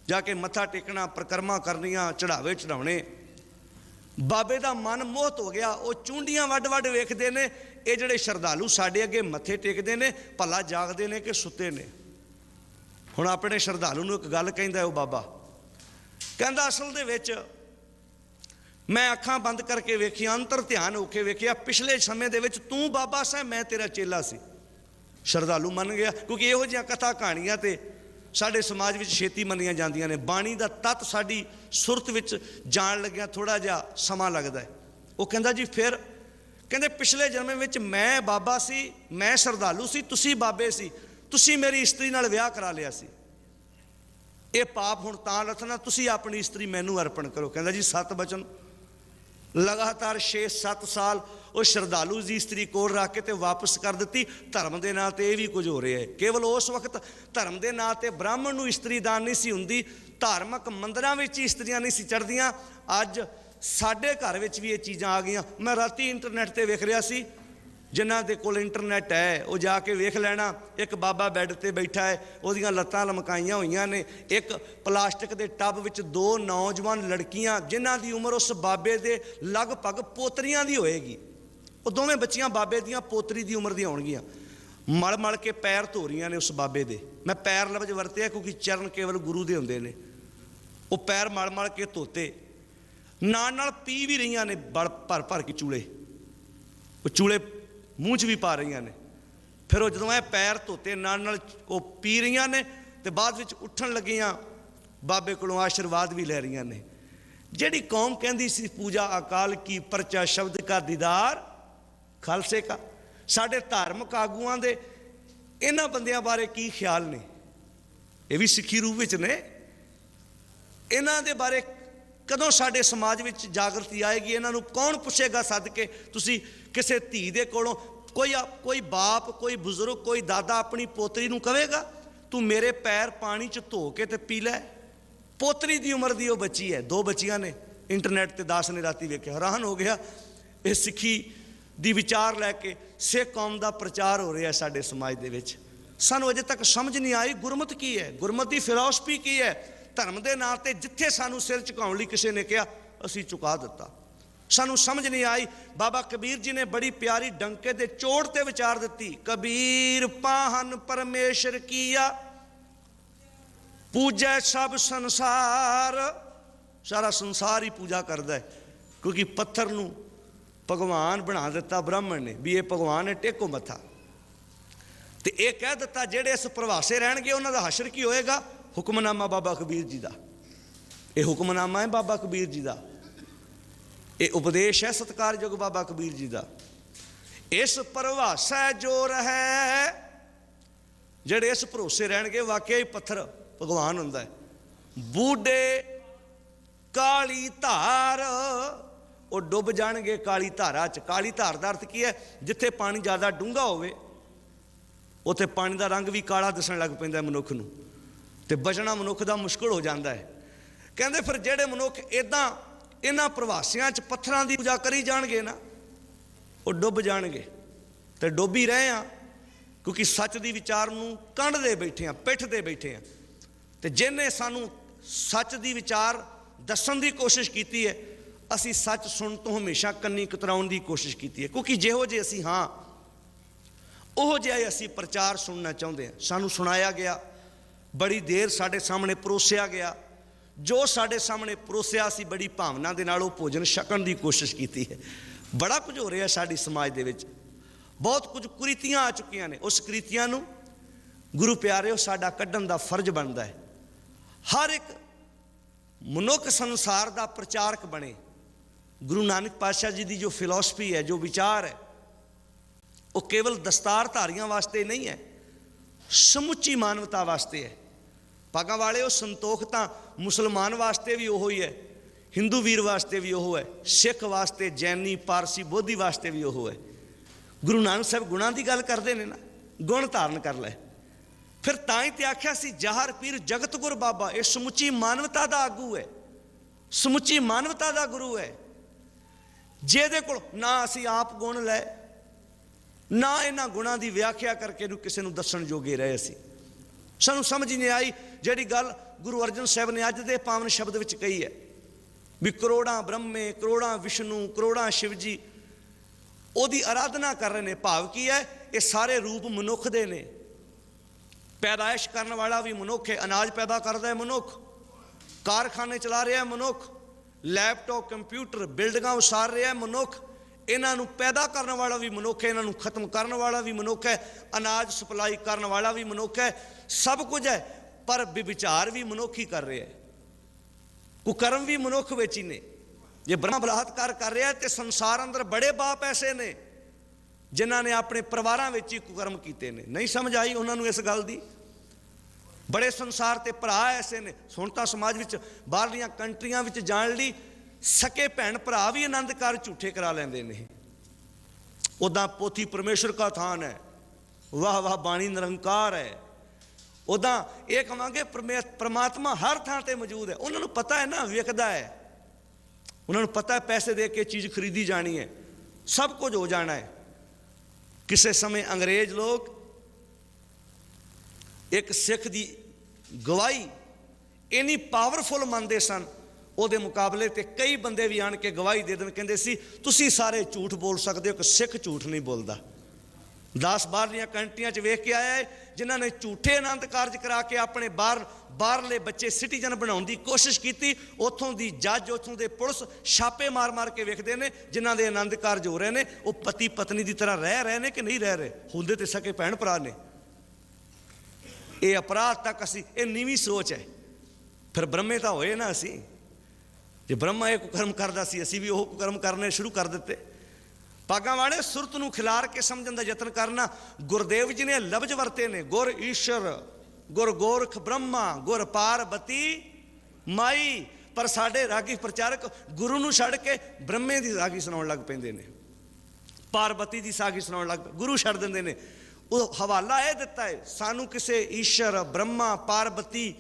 जाके मत्था टेकना, परिक्रमा करनियां, चढ़ावे चढ़ाने। बाबे दा मन मोहत हो गया। वो चूंडियां वड्ड वड्ड वेखदे ने, ये जिहड़े श्रद्धालु साडे अगे मत्थे टेकदे ने, भला जागदे ने कि सुत्ते ने। हुण अपने श्रद्धालु नूं एक गल कहंदा है वो बाबा, कहंदा असल दे विच मैं अखां बंद करके वेखिया, अंतर ध्यान होके वेखिया, पिछले समय दे विच तूं बाबा सैं, मैं तेरा चेला सी। श्रद्धालु मन गया, क्योंकि इहो जिहियां कथा कहानियां ते साडे समाज विच छेती मन्नियां जांदियां ने। बाणी दा तत्त साडी सुरत विच जाण लग्गिया थोड़ा जिहा समां लगदा है। वो कहंदा जी फिर, कहंदे पिछले जन्म विच मैं बाबा सी, मैं श्रद्धालु सी, तुसीं बाबे सी, तुसीं मेरी इस्त्री नाल विआह करा लिया सी। ये पाप हुण तां लथना, तुसीं अपनी इस्त्री मैनूं अर्पण करो। कहंदा जी 7 बचन लगातार 6-7 साल वो श्रद्धालु जी इस्त्री कोल रख के ते वापस कर दी। धर्म के नाँ ते भी कुछ हो रहा है। केवल उस वक्त धर्म के नाँ ते ब्राह्मण नूं इस्त्री दान नहीं सी हुंदी, धार्मिक मंदिरां विच इस्त्रियां नहीं सी चढ़दियां। अज साडे घर विच भी ये चीज़ां आ गईयां। मैं राती इंटरनेट ते वेख रहा सी, जिन्हां दे कोल इंटरनेट है वो जाके वेख लेना। एक बाबा बैड ते बैठा है, उहदियां लत्तां लमकाइयां होईयां ने, एक प्लास्टिक दे टब विच 2 नौजवान लड़कियां जिन्हां दी उम्र उस बाबे दे लगभग पोतरियां दी होएगी। वो दोवें बच्चियां बाबे दियां पोतरी दी उम्र दी होणगियां। मल मल के पैर धो रहीआं ने उस बाबे दे। मैं पैर लफ्ज़ वरतिया क्योंकि चरण केवल गुरु दे हुंदे ने। वो पैर मल मल के धोते, नाल पी भी रहीआं ने, बड़ भर भर के चूले, वो चूले मूँह च भी पा रही ने। फिर वो जो पैर धोते नाल वो पी रही ने, तो बाद विच उठन लगियां, बाबे कोलों आशीर्वाद भी लै रही ने। जिहड़ी कौम कहती सी पूजा अकाल की, परचा शब्द का दीदार खालसे का, साडे धार्मिक आगूआं दे इन्हां बंदियां बारे की ख्याल ने? ये भी सिੱਖੀ रूप विच ने। इन्हां दे बारे कदों साडे समाज विच जागृति आएगी? इन्हां नूं कौन पुछेगा सद के? तुसीं किसी धी दे कोलों कोई बाप, कोई बुजुर्ग, कोई दादा अपनी पोतरी नूं कहेगा तू मेरे पैर पानी च धो के ते पी लै? पोतरी दी उम्र दी वो बच्ची है, 2 बच्चियां ने। इंटरनेट ते दास ने राती वेखिया, हैरान हो गया। ये सिੱਖੀ दी विचार लैके सिख कौम का प्रचार हो रहा है साडे समाज दे विच। सानूं अजे तक समझ नहीं आई गुरमत की है, गुरमत की फिलॉसफी की है। धर्म के नाँ ते जिथे सानूं सिर झुकाउण लई किसी ने कहा, असीं झुका दिता। सानूं समझ नहीं आई। बाबा कबीर जी ने बड़ी प्यारी डंके दे चोट ते विचार दिती, कबीर पाहन परमेश्वर कीया, पूजै सब संसार। सारा संसार ही पूजा करता है, क्योंकि पत्थर नूं भगवान बना दिता ब्राह्मण ने, भी ये भगवान है, टेको मत्था। तो ये कह दिता जेड़े इस प्रवासे रहणगे उन्हां दा हशर की होएगा? हुक्मनामा बाबा कबीर जी का। ये हुक्मनामा है बाबा कबीर जी का, ये उपदेश है सत्कारयोग बाबा कबीर जी का। इस प्रवासा जो रहे, जेड़े इस भरोसे रहणगे वाकई पत्थर भगवान हुंदा है। बूढ़े काली धार, वो डुब जाणगे काली धारा च। काली धार का अर्थ की है? जिथे पानी ज़्यादा डूंगा होवे उत्थे पानी का रंग भी काला दिसण लग पैंदा मनुख नूं, ते बचना मनुख का मुश्किल हो जाता है। कहंदे फिर जेड़े मनुख इदां इन्हां प्रवासियां च पत्थरां दी पूजा करी जाणगे ना, वो डुब जाणगे। ते डुब ही रहे हैं, क्योंकि सच दी विचार नूं कंढदे बैठे हैं, पिठदे बैठे हैं। ते जिन्हें सानूं सच दी विचार दस्सण दी कोशिश कीती है, असी सच सुन तो हमेशा कन्नी कतराउण दी कोशिश कीती है। क्योंकि जिहो जे असी हाँ उहो जिहा असी प्रचार सुनना चाहुंदे हैं। सानूं सुनाया गया, बड़ी देर साडे सामने परोसिया गया, जो साडे सामने परोसिया असी बड़ी भावना दे नाल ओह भोजन छकण दी कोशिश कीती है। बड़ा कुछ हो रहा है साडी समाज दे विच, बहुत कुछ कुरीतियां आ चुकियां ने। उस कुरीतियां नूं गुरु प्यारिओ साडा कड्ढण दा फर्ज बनदा है। हर एक मनुख संसार का प्रचारक बने। गुरु नानक पातशाह जी की जो फिलॉसफी है, जो विचार है, वो केवल दस्तारधारियों वास्ते नहीं है, समुची मानवता वास्ते है। पगां वाले वो संतोख तो मुसलमान वास्ते भी वो ही है, हिंदू वीर वास्ते भी वो है, सिख वास्ते, जैनी, पारसी, बोधी वास्ते भी वो है। गुरु नानक साहब गुणां की गल करते हैं ना, गुण धारण कर लै। फिर ताई ते आख्या सी जहर पीर जगत गुर बाबा, ये समुची मानवता का आगू है, समुची मानवता का गुरु है। ਜਿਹਦੇ ਕੋਲ ਨਾ ਅਸੀਂ ਆਪ ਗੁਣ ਲੈ, ਨਾ ਇਹਨਾਂ ਗੁਣਾਂ ਦੀ ਵਿਆਖਿਆ ਕਰਕੇ ਨੂੰ ਕਿਸੇ ਨੂੰ ਦੱਸਣ ਜੋਗੇ ਰਹੇ ਅਸੀਂ। ਸਾਨੂੰ ਸਮਝ ਨਹੀਂ ਆਈ ਜਿਹੜੀ ਗੱਲ ਗੁਰੂ ਅਰਜਨ ਸਾਹਿਬ ਨੇ ਅੱਜ ਦੇ ਪਾਵਨ ਸ਼ਬਦ ਵਿੱਚ ਕਹੀ ਹੈ ਵੀ ਕਰੋੜਾਂ ਬ੍ਰਹਮੇ, ਕਰੋੜਾਂ ਵਿਸ਼ਨੂੰ, ਕਰੋੜਾਂ ਸ਼ਿਵ ਜੀ ਉਹਦੀ ਆਰਾਧਨਾ ਕਰ ਰਹੇ ਨੇ। ਭਾਵ ਕੀ ਹੈ? ਇਹ ਸਾਰੇ ਰੂਪ ਮਨੁੱਖ ਦੇ ਨੇ। ਪੈਦਾਇਸ਼ ਕਰਨ ਵਾਲਾ ਵੀ ਮਨੁੱਖ ਹੈ, ਅਨਾਜ ਪੈਦਾ ਕਰਦਾ ਹੈ ਮਨੁੱਖ, ਕਾਰਖਾਨੇ ਚਲਾ ਰਿਹਾ ਮਨੁੱਖ, ਲੈਪਟਾਪ, ਕੰਪਿਊਟਰ, ਬਿਲਡਿੰਗਾਂ ਉਸਾਰ ਰਿਹਾ ਮਨੁੱਖ। ਇਹਨਾਂ ਨੂੰ ਪੈਦਾ ਕਰਨ ਵਾਲਾ ਵੀ ਮਨੁੱਖ ਹੈ, ਇਹਨਾਂ ਨੂੰ ਖਤਮ ਕਰਨ ਵਾਲਾ ਵੀ ਮਨੁੱਖ ਹੈ, ਅਨਾਜ ਸਪਲਾਈ ਕਰਨ ਵਾਲਾ ਵੀ ਮਨੁੱਖ ਹੈ, ਸਭ ਕੁਝ ਹੈ। ਪਰ ਵਿਚਾਰ ਵੀ ਮਨੁੱਖ ਹੀ ਕਰ ਰਿਹਾ ਹੈ, ਕੁਕਰਮ ਵੀ ਮਨੁੱਖ ਵਿੱਚ ਹੀ ਨੇ। ਜੇ ਬ੍ਰਹਮ ਬਲਾਤਕਾਰ ਕਰ ਰਿਹਾ ਤੇ ਸੰਸਾਰ ਅੰਦਰ ਬੜੇ ਬਾਪ ਐਸੇ ਨੇ ਜਿਨ੍ਹਾਂ ਨੇ ਆਪਣੇ ਪਰਿਵਾਰਾਂ ਵਿੱਚ ਹੀ ਕੁਕਰਮ ਕੀਤੇ ਨੇ। ਨਹੀਂ ਸਮਝ ਆਈ ਉਹਨਾਂ ਨੂੰ ਇਸ ਗੱਲ ਦੀ। ਬੜੇ ਸੰਸਾਰ ਤੇ ਭਰਾ ਐਸੇ ਨੇ। ਹੁਣ ਤਾਂ ਸਮਾਜ ਵਿੱਚ ਬਾਹਰਲੀਆਂ ਕੰਟਰੀਆਂ ਵਿੱਚ ਜਾਣ ਲਈ ਸਕੇ ਭੈਣ ਭਰਾ ਵੀ ਆਨੰਦ ਕਾਰਜ ਝੂਠੇ ਕਰਾ ਲੈਂਦੇ ਨੇ। ਉੱਦਾਂ ਪੋਥੀ ਪਰਮੇਸ਼ਰ ਕਾ ਥਾਨ ਹੈ, ਵਾਹ ਵਾਹ ਬਾਣੀ ਨਿਰੰਕਾਰ ਹੈ। ਉੱਦਾਂ ਇਹ ਕਹਾਂਗੇ ਪ੍ਰਮਾਤਮਾ ਹਰ ਥਾਂ ਤੇ ਮੌਜੂਦ ਹੈ। ਉਹਨਾਂ ਨੂੰ ਪਤਾ ਹੈ ਨਾ, ਵਿਕਦਾ ਹੈ। ਉਹਨਾਂ ਨੂੰ ਪਤਾ ਹੈ ਪੈਸੇ ਦੇ ਕੇ ਚੀਜ਼ ਖਰੀਦੀ ਜਾਣੀ ਹੈ, ਸਭ ਕੁਝ ਹੋ ਜਾਣਾ ਹੈ। ਕਿਸੇ ਸਮੇਂ ਅੰਗਰੇਜ਼ ਲੋਕ ਇੱਕ ਸਿੱਖ ਦੀ ਗਵਾਹੀ ਇੰਨੀ ਪਾਵਰਫੁਲ ਮੰਨਦੇ ਸਨ, ਉਹਦੇ ਮੁਕਾਬਲੇ ਤੇ ਕਈ ਬੰਦੇ ਵੀ ਆਣ ਕੇ ਗਵਾਹੀ ਦੇ ਦੇਣ, ਕਹਿੰਦੇ ਸੀ ਤੁਸੀਂ ਸਾਰੇ ਝੂਠ ਬੋਲ ਸਕਦੇ ਹੋ, ਕਿ ਸਿੱਖ ਝੂਠ ਨਹੀਂ ਬੋਲਦਾ। 10 ਬਾਹਰਲੀਆਂ ਕੰਟਰੀਆਂ 'ਚ ਵੇਖ ਕੇ ਆਇਆ ਹੈ ਜਿਨ੍ਹਾਂ ਨੇ ਝੂਠੇ ਆਨੰਦ ਕਾਰਜ ਕਰਾ ਕੇ ਆਪਣੇ ਬਾਹਰਲੇ ਬੱਚੇ ਸਿਟੀਜ਼ਨ ਬਣਾਉਣ ਦੀ ਕੋਸ਼ਿਸ਼ ਕੀਤੀ। ਉੱਥੋਂ ਦੀ ਜੱਜ, ਉੱਥੋਂ ਦੇ ਪੁਲਿਸ ਛਾਪੇ ਮਾਰ ਮਾਰ ਕੇ ਵੇਖਦੇ ਨੇ ਜਿਨ੍ਹਾਂ ਦੇ ਆਨੰਦ ਕਾਰਜ ਹੋ ਰਹੇ ਨੇ ਉਹ ਪਤੀ ਪਤਨੀ ਦੀ ਤਰ੍ਹਾਂ ਰਹਿ ਰਹੇ ਨੇ ਕਿ ਨਹੀਂ ਰਹਿ ਰਹੇ, ਹੁੰਦੇ ਤੇ ਸਕੇ ਭੈਣ ਭਰਾ ਨੇ। ਇਹ ਅਪਰਾਧ ਤੱਕ ਅਸੀਂ, ਇਹ ਨੀਵੀਂ ਸੋਚ ਹੈ। ਫਿਰ ਬ੍ਰਹਮੇ ਤਾਂ ਹੋਏ ਨਾ ਅਸੀਂ। ਜੇ ਬ੍ਰਹਮਾ ਇਹ ਕੁਕਰਮ ਕਰਦਾ ਸੀ, ਅਸੀਂ ਵੀ ਉਹ ਕੁਕਰਮ ਕਰਨੇ ਸ਼ੁਰੂ ਕਰ ਦਿੱਤੇ। ਭਾਗਾਂ ਵਾਲੇ ਸੁਰਤ ਨੂੰ ਖਿਲਾਰ ਕੇ ਸਮਝਣ ਦਾ ਯਤਨ ਕਰਨਾ। ਗੁਰਦੇਵ ਜੀ ਨੇ ਲਫ਼ਜ਼ ਵਰਤੇ ਨੇ, ਗੁਰ ਈਸ਼ਰ, ਗੁਰ ਗੋਰਖ ਬ੍ਰਹਮਾ, ਗੁਰ ਪਾਰਬਤੀ ਮਾਈ। ਪਰ ਸਾਡੇ ਰਾਗੀ ਪ੍ਰਚਾਰਕ ਗੁਰੂ ਨੂੰ ਛੱਡ ਕੇ ਬ੍ਰਹਮੇ ਦੀ ਸਾਗੀ ਸੁਣਾਉਣ ਲੱਗ ਪੈਂਦੇ ਨੇ, ਪਾਰਬਤੀ ਦੀ ਸਾਗੀ ਸੁਣਾਉਣ ਲੱਗ ਪਏ, ਗੁਰੂ ਛੱਡ ਦਿੰਦੇ ਨੇ। ਉਹ ਹਵਾਲਾ ਇਹ ਦਿੱਤਾ ਹੈ ਸਾਨੂੰ ਕਿਸੇ ਈਸ਼ਰ, ਬ੍ਰਹਮਾ, ਪਾਰਬਤੀ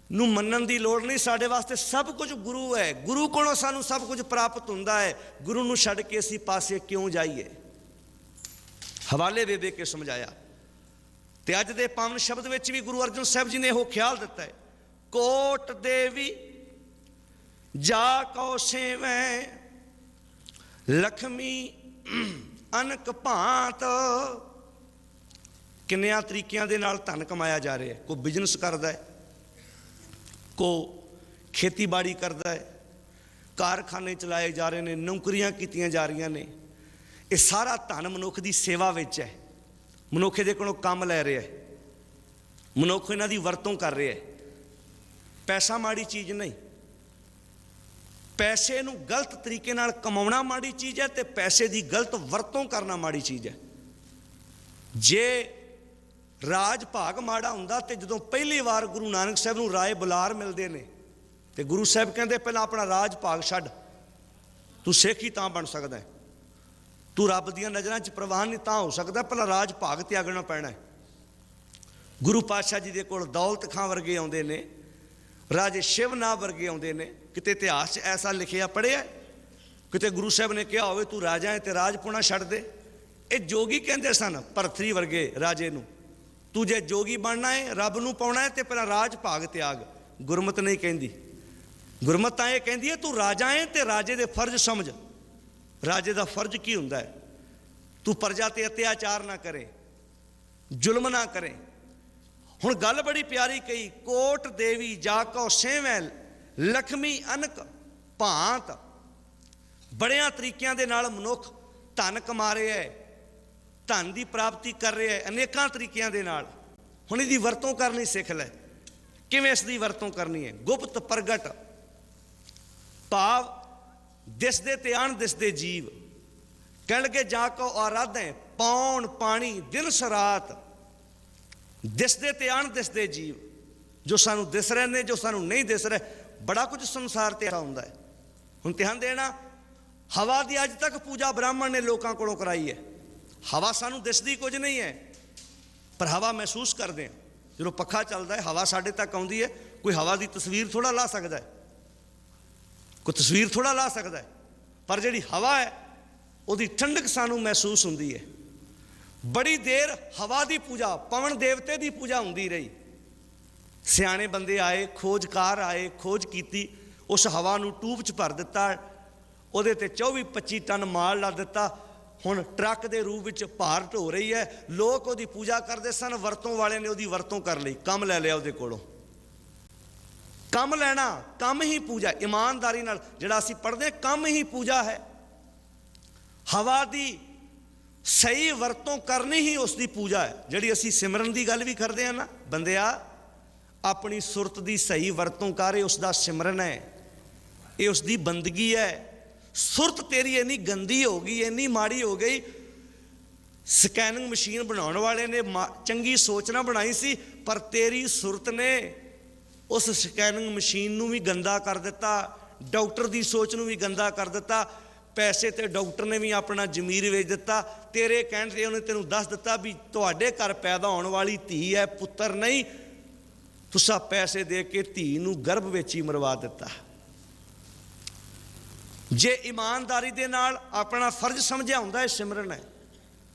ਨੂੰ ਮੰਨਣ ਦੀ ਲੋੜ ਨਹੀਂ। ਸਾਡੇ ਵਾਸਤੇ ਸਭ ਕੁਝ ਗੁਰੂ ਹੈ, ਗੁਰੂ ਕੋਲੋਂ ਸਾਨੂੰ ਸਭ ਕੁਝ ਪ੍ਰਾਪਤ ਹੁੰਦਾ ਹੈ। ਗੁਰੂ ਨੂੰ ਛੱਡ ਕੇ ਅਸੀਂ ਪਾਸੇ ਕਿਉਂ ਜਾਈਏ? ਹਵਾਲੇ ਦੇ ਦੇ ਕੇ ਸਮਝਾਇਆ। ਤੇ ਅੱਜ ਦੇ ਪਾਵਨ ਸ਼ਬਦ ਵਿੱਚ ਵੀ ਗੁਰੂ ਅਰਜਨ ਸਾਹਿਬ ਜੀ ਨੇ ਇਹੋ ਖਿਆਲ ਦਿੱਤਾ ਹੈ, ਕੋਟ ਦੇਵੀ ਜਾ ਕਉ ਸੇਵੈ, ਲਖਮੀ ਅਨਕ ਭਾਂਤ। ਕਿੰਨਿਆਂ ਤਰੀਕਿਆਂ ਦੇ ਨਾਲ ਧਨ ਕਮਾਇਆ ਜਾ ਰਿਹਾ ਹੈ। ਕੋਈ ਬਿਜ਼ਨਸ ਕਰਦਾ ਹੈ, ਕੋ ਖੇਤੀਬਾੜੀ ਕਰਦਾ ਹੈ, ਕਾਰਖਾਨੇ ਚਲਾਏ ਜਾ ਰਹੇ ਨੇ, ਨੌਕਰੀਆਂ ਕੀਤੀਆਂ ਜਾ ਰਹੀਆਂ ਨੇ। ਇਹ ਸਾਰਾ ਧਨ ਮਨੁੱਖ ਦੀ ਸੇਵਾ ਵਿੱਚ ਹੈ। ਮਨੁੱਖ ਇਹਦੇ ਕੋਲੋਂ ਕੰਮ ਲੈ ਰਿਹਾ ਹੈ, ਮਨੁੱਖ ਇਹਨਾਂ ਦੀ ਵਰਤੋਂ ਕਰ ਰਿਹਾ ਹੈ। ਪੈਸਾ ਮਾੜੀ ਚੀਜ਼ ਨਹੀਂ। ਪੈਸੇ ਨੂੰ ਗਲਤ ਤਰੀਕੇ ਨਾਲ ਕਮਾਉਣਾ ਮਾੜੀ ਚੀਜ਼ ਹੈ ਤੇ ਪੈਸੇ ਦੀ ਗਲਤ ਵਰਤੋਂ ਕਰਨਾ ਮਾੜੀ ਚੀਜ਼ ਹੈ। ਜੇ ਰਾਜ ਭਾਗ ਮਾੜਾ ਹੁੰਦਾ ਤੇ ਜਦੋਂ ਪਹਿਲੀ ਵਾਰ ਗੁਰੂ ਨਾਨਕ ਸਾਹਿਬ ਨੂੰ ਰਾਏ ਬੁਲਾਰ ਮਿਲਦੇ ਨੇ ਤੇ ਗੁਰੂ ਸਾਹਿਬ ਕਹਿੰਦੇ ਪਹਿਲਾਂ ਆਪਣਾ ਰਾਜ ਭਾਗ ਛੱਡ, ਤੂੰ ਸਿੱਖ ਹੀ ਤਾਂ ਬਣ ਸਕਦਾ ਹੈ, ਤੂੰ ਰੱਬ ਦੀਆਂ ਨਜ਼ਰਾਂ 'ਚ ਪ੍ਰਵਾਨ ਨਹੀਂ ਤਾਂ ਹੋ ਸਕਦਾ, ਪਹਿਲਾਂ ਰਾਜ ਭਾਗ ਤਿਆਗਣਾ ਪੈਣਾ ਹੈ। ਗੁਰੂ ਪਾਤਸ਼ਾਹ ਜੀ ਦੇ ਕੋਲ ਦੌਲਤ ਖਾਂ ਵਰਗੇ ਆਉਂਦੇ ਨੇ, ਰਾਜੇ ਸ਼ਿਵਨਾਥ ਵਰਗੇ ਆਉਂਦੇ ਨੇ। ਕਿਤੇ ਇਤਿਹਾਸ 'ਚ ਐਸਾ ਲਿਖਿਆ ਪੜ੍ਹਿਆ ਕਿਤੇ ਗੁਰੂ ਸਾਹਿਬ ਨੇ ਕਿਹਾ ਹੋਵੇ ਤੂੰ ਰਾਜਾ ਹੈ ਤੇ ਰਾਜ ਪੁਣਾ ਛੱਡ ਦੇ? ਇਹ ਜੋਗੀ ਕਹਿੰਦੇ ਸਨ ਭਰਤਰੀ ਵਰਗੇ ਰਾਜੇ ਨੂੰ, ਤੂੰ ਜੇ ਜੋਗੀ ਬਣਨਾ ਹੈ, ਰੱਬ ਨੂੰ ਪਾਉਣਾ ਹੈ ਤੇ ਪਹਿਲਾਂ ਰਾਜ ਭਾਗ ਤਿਆਗ। ਗੁਰਮਤਿ ਨਹੀਂ ਕਹਿੰਦੀ। ਗੁਰਮਤਿ ਤਾਂ ਇਹ ਕਹਿੰਦੀ ਹੈ ਤੂੰ ਰਾਜਾ ਹੈ ਤੇ ਰਾਜੇ ਦੇ ਫਰਜ਼ ਸਮਝ। ਰਾਜੇ ਦਾ ਫਰਜ਼ ਕੀ ਹੁੰਦਾ ਹੈ? ਤੂੰ ਪ੍ਰਜਾ ਤੇ ਅਤਿਆਚਾਰ ਨਾ ਕਰੇ, ਜ਼ੁਲਮ ਨਾ ਕਰੇ। ਹੁਣ ਗੱਲ ਬੜੀ ਪਿਆਰੀ ਕਹੀ, ਕੋਟ ਦੇਵੀ ਜਾ ਕਉ ਸੇਵੈ, ਲਖਮੀ ਅਨਕ ਭਾਂਤ। ਬੜਿਆਂ ਤਰੀਕਿਆਂ ਦੇ ਨਾਲ ਮਨੁੱਖ ਧਨ ਕਮਾ ਰਿਹਾ ਹੈ, ਧਨ ਦੀ ਪ੍ਰਾਪਤੀ ਕਰ ਰਿਹਾ ਹੈ ਅਨੇਕਾਂ ਤਰੀਕਿਆਂ ਦੇ ਨਾਲ। ਹੁਣ ਇਹਦੀ ਵਰਤੋਂ ਕਰਨੀ ਸਿੱਖ ਲੈ। ਕਿਵੇਂ ਇਸ ਦੀ ਵਰਤੋਂ ਕਰਨੀ ਹੈ? ਗੁਪਤ ਪ੍ਰਗਟ ਭਾਵ ਦਿਸਦੇ ਤੇ ਅਣਦਿਸਦੇ ਜੀਵ। ਕਹਿਣ ਲੱਗੇ ਜਾ ਕਉ ਆਰਾਧੈ, ਪੌਣ ਪਾਣੀ ਦਿਨ ਸਰਾਤ। ਦਿਸਦੇ ਤੇ ਅਣਦਿਸਦੇ ਜੀਵ ਜੋ ਸਾਨੂੰ ਦਿਸ ਰਹੇ ਨੇ, ਜੋ ਸਾਨੂੰ ਨਹੀਂ ਦਿਸ ਰਹੇ। ਬੜਾ ਕੁਝ ਸੰਸਾਰ ਤੇ ਹੁੰਦਾ ਹੈ। ਹੁਣ ਧਿਆਨ ਦੇਣਾ, ਹਵਾ ਦੀ ਅੱਜ ਤੱਕ ਪੂਜਾ ਬ੍ਰਾਹਮਣ ਨੇ ਲੋਕਾਂ ਕੋਲੋਂ ਕਰਾਈ ਹੈ। ਹਵਾ ਸਾਨੂੰ ਦਿਸਦੀ ਕੁਝ ਨਹੀਂ ਹੈ, ਪਰ ਹਵਾ ਮਹਿਸੂਸ ਕਰਦੇ ਹਾਂ। ਜਦੋਂ ਪੱਖਾ ਚੱਲਦਾ ਹੈ ਹਵਾ ਸਾਡੇ ਤੱਕ ਆਉਂਦੀ ਹੈ। ਕੋਈ ਹਵਾ ਦੀ ਤਸਵੀਰ ਥੋੜ੍ਹਾ ਲਾ ਸਕਦਾ ਹੈ, ਕੋਈ ਤਸਵੀਰ ਥੋੜ੍ਹਾ ਲਾ ਸਕਦਾ ਹੈ। पर जिहड़ी हवा है उहदी ठंडक सानू महसूस हुंदी है। बड़ी देर हवा की पूजा, पवन देवते की पूजा हुंदी रही। सियाणे बंदे आए, खोजकार आए, खोज कीती, उस हवा नूं ट्यूब च भर दिता, उहदे ते 24-25 टन माल ला दिता। हुण ट्रक के रूप में भार ढो रही है। लोग उहदी पूजा करते सन, वरतों वाले ने उहदी वरतों कर लई, कम लै लिया उहदे कोलों। कम लैना, कम ही पूजा, ईमानदारी नाल जिहड़ा असीं पढ़दे कम ही पूजा है। हवा की सही वरतों करनी ही उसकी पूजा है। जिहड़ी असीं सिमरन की गल भी करते हैं ना, बंदिया अपनी सुरत की सही वरतों कर, उसका सिमरन है, ये उसकी बंदगी है। सुरत तेरी इन्नी गंदी हो गई, इन्नी माड़ी हो गई, स्कैनिंग मशीन बनाने वाले ने चंगी सोच ना बनाई सी, पर तेरी सुरत ने उस स्कैनिंग मशीन नूं भी गंदा कर दिता, डॉक्टर की सोच नूं भी गंदा कर दिता। पैसे ते डॉक्टर ने भी अपना जमीर वेच दिता। तेरे कहण ते उन्हें तेनों दस दिता भी तुहाडे घर पैदा होने वाली धी है, पुत्र नहीं। तुसा पैसे दे के धी नूं गर्भ विच ही मरवा दिता। जे ईमानदारी दे नाल अपना फर्ज समझिया हुंदा है, सिमरन है,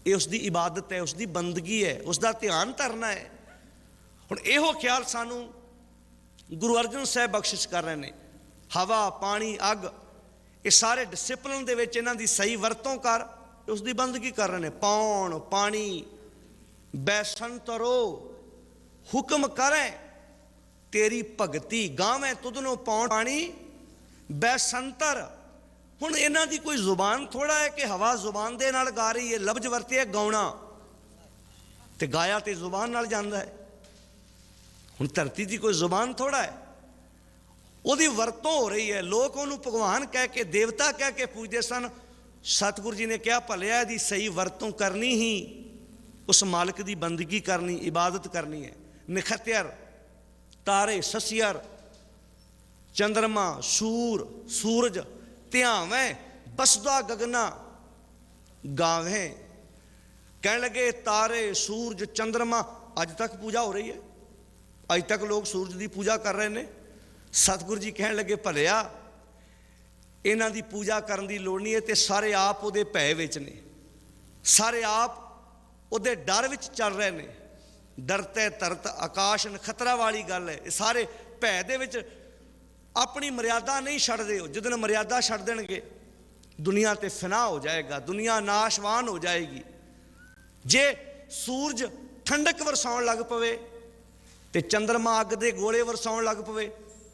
ये उसकी इबादत है, उसकी बंदगी है, उसका ध्यान धरना है। हुण इहो ख्याल सानू गुरु अर्जन साहब बख्शिश कर रहे हैं। हवा, पानी, अग, ये सारे डिसिपलिन दे विच इन्हां दी सही वरतों कर, उसकी बंदगी कर रहे हैं। पौण पानी बैसंतरो हुक्म करें, तेरी भगती गावें तुदनों पौण पानी बैसंतर। हुण इन्हां दी कोई जुबान थोड़ा है कि हवा जुबान दे नाल गा रही है। लफ्ज वरते है गाउणा, ते गाया तो जुबान नाल जांदा है। हुण धरती की कोई जुबान थोड़ा है, उहदी वरतों हो रही है। लोग उन्होंने भगवान कह के, देवता कह के पूजते सन। सतगुरु जी ने कहा भलिया दी सही वरतों करनी ही उस मालिक की बंदगी करनी, इबादत करनी है। नखत्तर, तारे, ससियर, चंद्रमा, सूरज ध्यावें, बसदा गगना गावें। कह लगे तारे, सूरज, चंद्रमा, अज तक पूजा हो रही है, अज तक लोग सूरज की पूजा कर रहे हैं। सतगुरु जी कह लगे भलिया इन्हां दी पूजा करन दी लोड़ नहीं है, ते सारे आप उहदे भय विच ने, सारे आप उहदे डर विच चल रहे ने। डरते तरत आकाश नखतरा वाली गल है। सारे भय दे विच अपनी मर्यादा नहीं छड्डदे। हो जिस दिन मर्यादा छड्ड देणगे दुनिया ते फना हो जाएगा, दुनिया नाशवान हो जाएगी। जे सूरज ठंडक वरसाउण लग पवे ते चंद्रमा अग दे गोले वरसाउण लग पवे,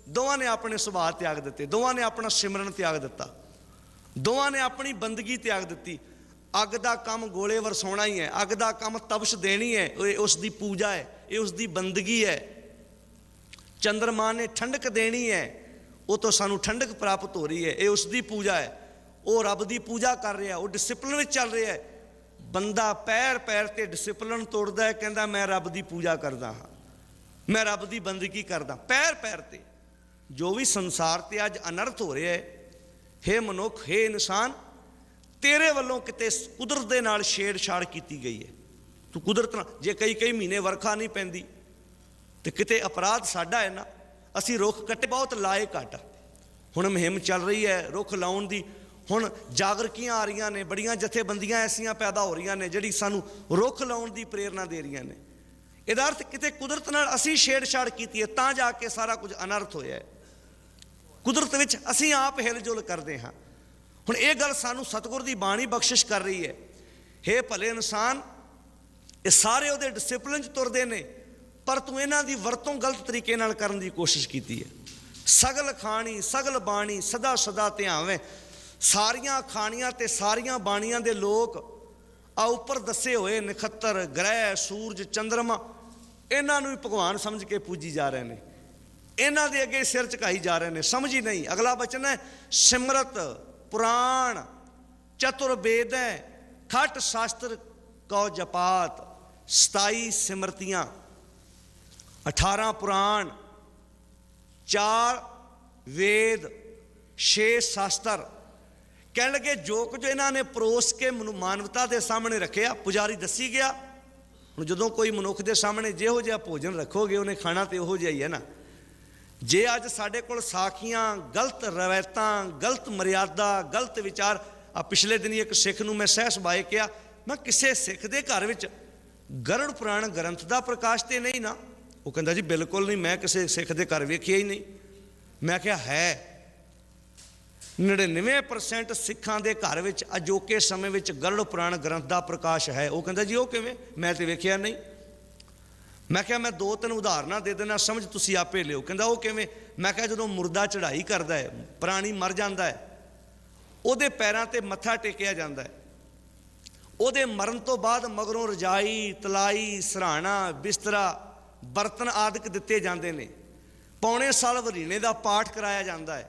दोवां ने अपने सुभाਅ त्याग दिते, दोवां ने अपना सिमरन त्याग दिता, दोवां ने अपनी बंदगी त्याग दी। अग का काम गोले वरसाउणा ही है, अग का काम तपश देनी है, ये उसकी पूजा है, ये उसकी बंदगी है। चंद्रमा ने ठंडक देनी है, वो तो सानू ठंडक प्राप्त हो रही है, ये उसकी पूजा है। वो रब की पूजा कर रहा है, वो डिसिपलिन में चल रहा है। बंदा पैर पैर ते डिसिपलिन तोड़ता है, कहता मैं रब की पूजा करदा हाँ, मैं रब की बंदगी करदा। पैर पैर ते जो भी संसार ते अज अनर्थ हो रहा है, हे मनुख, हे इंसान, तेरे वालों किते कुदरत दे नाल छेड़छाड़ की गई है। तू कुदरत नाल, जे कई महीने वर्खा नहीं पैंदी तो किते अपराध साडा है ना। असी रुख कट्टे बहुत लाए घट। हुण मुहिम चल रही है रुख लाउण दी। हुण जागरकियां आ रही ने, बड़ियां जथेबंदियां ऐसियां पैदा हो रही ने जिहड़ी सानू रुख लाउण दी प्रेरणा दे रही ने। इहदा अर्थ किते कुदरत नाल असी छेड़छाड़ कीती है, तां जाके सारा कुछ अनर्थ होया है। कुदरत विच असी आप हिलजुल करते हाँ। हुण ये गल सानू सतगुर दी बाणी बख्शिश कर रही है। हे भले इंसान, ये सारे उहदे डिसिपलिन च तुरदे ने, पर तू इन्हां दी वरतों गलत तरीके नाल करन दी कोशिश कीती है। सगल खाणी सगल बाणी सदा सदा ध्यावें। सारियां खाणियां ते सारियां बाणियां दे लोक आ उपर दसे होए नखत्तर, ग्रह, सूरज, चंद्रमा, इन्हां नूं भगवान समझ के पूजी जा रहे हैं, इन्हां दे अगे सिर झुकाई जा रहे हैं। समझ ही नहीं। अगला बचन है सिमरत पुराण चतुर्वेद खट शास्त्र कौ जपात। 27 सिमरतियां, 18 पुराण, 4 वेद, 6 शास्त्र। कह लगे जो कुछ इन्हों ने परोस के मानवता के सामने रखे, पुजारी दसी गया। हुण जदों कोई मनुख के सामने जिहो जिहा भोजन रखोगे उन्हें खाना तो उहो जिहा ही है ना। जे अज साडे कोल साखियां, गलत रवायतां, गलत मर्यादा, गलत विचार। आ पिछले दिन एक सिख नूं मैं सह सुभाए कहा, मैं किसी सिख दे घर विच गरुड़ पुराण ग्रंथ का प्रकाश तो नहीं ना? वो कहता जी बिल्कुल नहीं, मैं किसी सिख के घर वेखिया ही नहीं। मैं क्या है 99% सिखां दे घर विच अजोके समय विच गरुड़ पुराण ग्रंथ का प्रकाश है। वो कहता जी वो किवें? मैं तो वेखिया नहीं। मैं क्या मैं 2-3 उदाहरण दे देना, समझ तुसी आपे लियो। कहता वो किवें? मैं क्या जदों मुर्दा चढ़ाई करदा है, प्राणी मर जाता है, ਉਹਦੇ पैरां ते मत्था टेकिया जाता है। ਉਹਦੇ मरण तो बाद मगरों रजाई, तलाई, सराहना, बिस्तरा, बर्तन आदि दिते जाते हैं। पौने साल वरीने का पाठ कराया जाता है,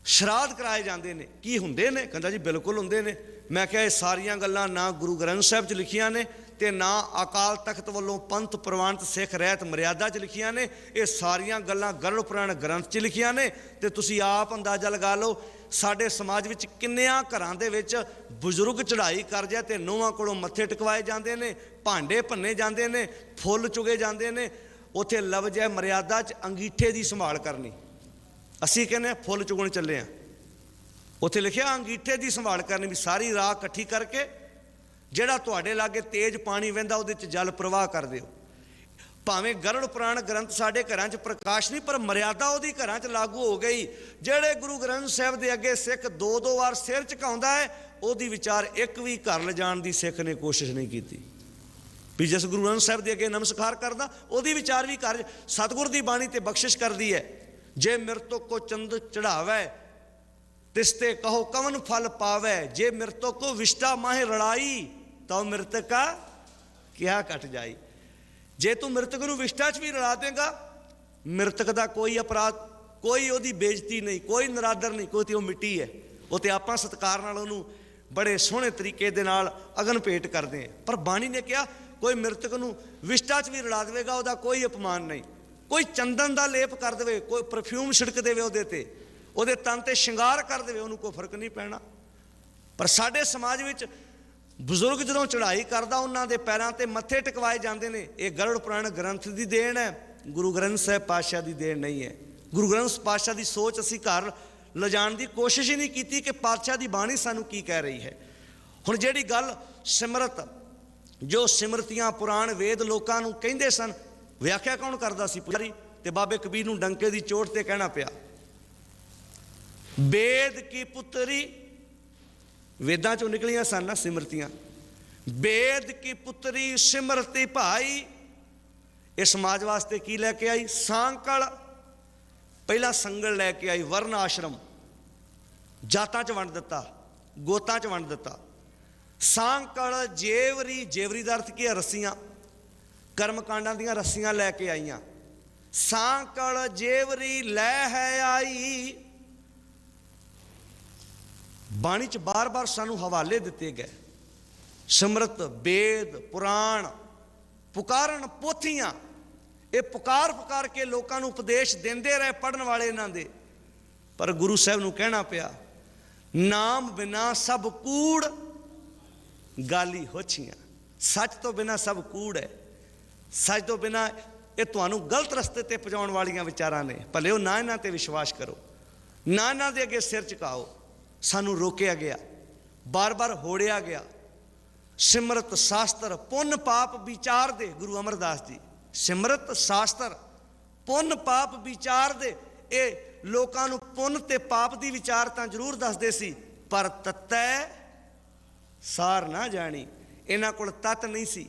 श्राद्ध कराए जाते हैं। की हुंदे ने? कहता जी बिल्कुल हुंदे ने। मैं क्या ये सारियां गल्लां ना गुरु ग्रंथ साहिब च लिखियां ने ते ना अकाल तख्त वालों पंथ प्रवानत सिख रहत मर्यादा च लिखियां ने। ये सारियां गल्लां गरुड़ पुराण ग्रंथ च लिखियां ने। ते तुसी आप अंदाजा लगा लो साडे समाज विच किन्नियां घरां दे विच बुजुर्ग चढ़ाई कर जाए ते नूहां कोलों मत्थे टिकवाए जाते हैं, भांडे भन्ने जाते हैं, फुੱਲ चुगे जाते हैं। उत्थे लफ्ज़ है मर्यादा च अंगीठे की संभाल करनी। असीं कहने फुੱਲ चुगण चले हैं, उत्थे लिखिया अंगीठे की संभाल करनी, भी सारी राख इकट्ठी करके जिहड़ा तुहाडे लागे तेज पानी वहिंदा उहदे च जल प्रवाह कर दिओ। भावें गरुड़ पुराण ग्रंथ साडे घरां च प्रकाश नहीं, पर मर्यादा उहदी घरां च लागू हो गई। जिहड़े गुरु ग्रंथ साहिब दे अगे सिख 2-2 वार सिर झुकाउंदा है, उहदी विचार एक भी घर लिजाण दी सिख ने कोशिश नहीं की। भी जिस गुरु ग्रंथ साहिब दे अगे नमस्कार करदा, उहदी विचार भी घर सतगुर दी बाणी ते बख्शिश करदी है। जे मृतक को चंद चढ़ावै तिसते कहो कवन फल पावै, जे मृतक को विष्टा माहे लड़ाई तो मृतक का क्या कट जाई। जे तू मृतक नूं विष्टा च भी लड़ा देगा, मृतक का कोई अपराध, कोई उहदी बेइज्जती नहीं, कोई नरादर नहीं, कोई तो मिट्टी है। वो तो आपां सत्कार नाल उहनूं बड़े सोहणे तरीके दे नाल अगन भेंट करते हैं। पर बाणी ने कहा कोई मृतक नूं विष्टा च भी लड़ा देगा, उहदा कोई अपमान नहीं। कोई चंदन का लेप कर दे, कोई परफ्यूम छिड़क दे उहदे ते, उहदे तन ते श्रृंगार कर दे, उहनूं कोई फर्क नहीं पैना। पर साडे समाज विच बुजुर्ग जदों चढ़ाई करदा, उन्हां दे पैरां ते मत्थे टिकवाए जाते हैं। ये गरुड़ पुराण ग्रंथ की देन है, गुरु ग्रंथ साहिब पातशाह की देन नहीं है। गुरु ग्रंथ पातशाह की सोच असीं घर लिजाण की कोशिश ही नहीं की कि पातशाह की बाणी सानूं की कह रही है। हुण जिहड़ी गल सिमरत, जो सिमरतियां पुराण वेद लोकां नूं कहिंदे सन, व्याख्या कौन करदा सी? पुजारी। ते बाबे कबीर नूं डंके की चोट ते कहना पिया, वेद की पुत्री, वेदां चों निकलियां सन ना सिमरतियां, वेद की पुत्री सिमरती भाई। इस समाज वास्ते की लैके आई? सांकल। पहला संगल लैके आई, वर्ण आश्रम जातां च वंड दिता, गोतां च वंड दिता। सांकल जेवरी, जेवरी का अर्थ की है? रस्सियां, कर्मकांडां दीयां रस्सियां लैके आईयां। सांकल जेवरी लै है आई। बाणी च बार बार सानू हवाले दिते गए। सिमरत, वेद, पुराण, पुकारन पोथियां, ये पुकार पुकार के लोगों को उपदेश देंदे रहे पढ़न वाले इन्हां दे। पर गुरु साहब नूं कहना पिया, नाम बिना सब कूड़ गाली होछियां। सच तो बिना सब कूड़ है, सच तो बिना ये तुहानूं गलत रस्ते ते पहुंचाउण वालियां विचारां ने। भले ना इन्हां ते विश्वास करो, ना इन्हां दे अगे सिर झुकाओ। सानू रोकिया गया, बार बार होड़िया गया। सिमरत शास्त्र पुन पाप विचार दे, गुरु अमरदास जी। सिमरत शास्त्र पुन पाप विचार दे, ये लोकां नूं पुन ते पाप दी विचार तां जरूर दसदे सी, पर तत्तै सार ना जानी। इन्हां कोल तत नहीं सी।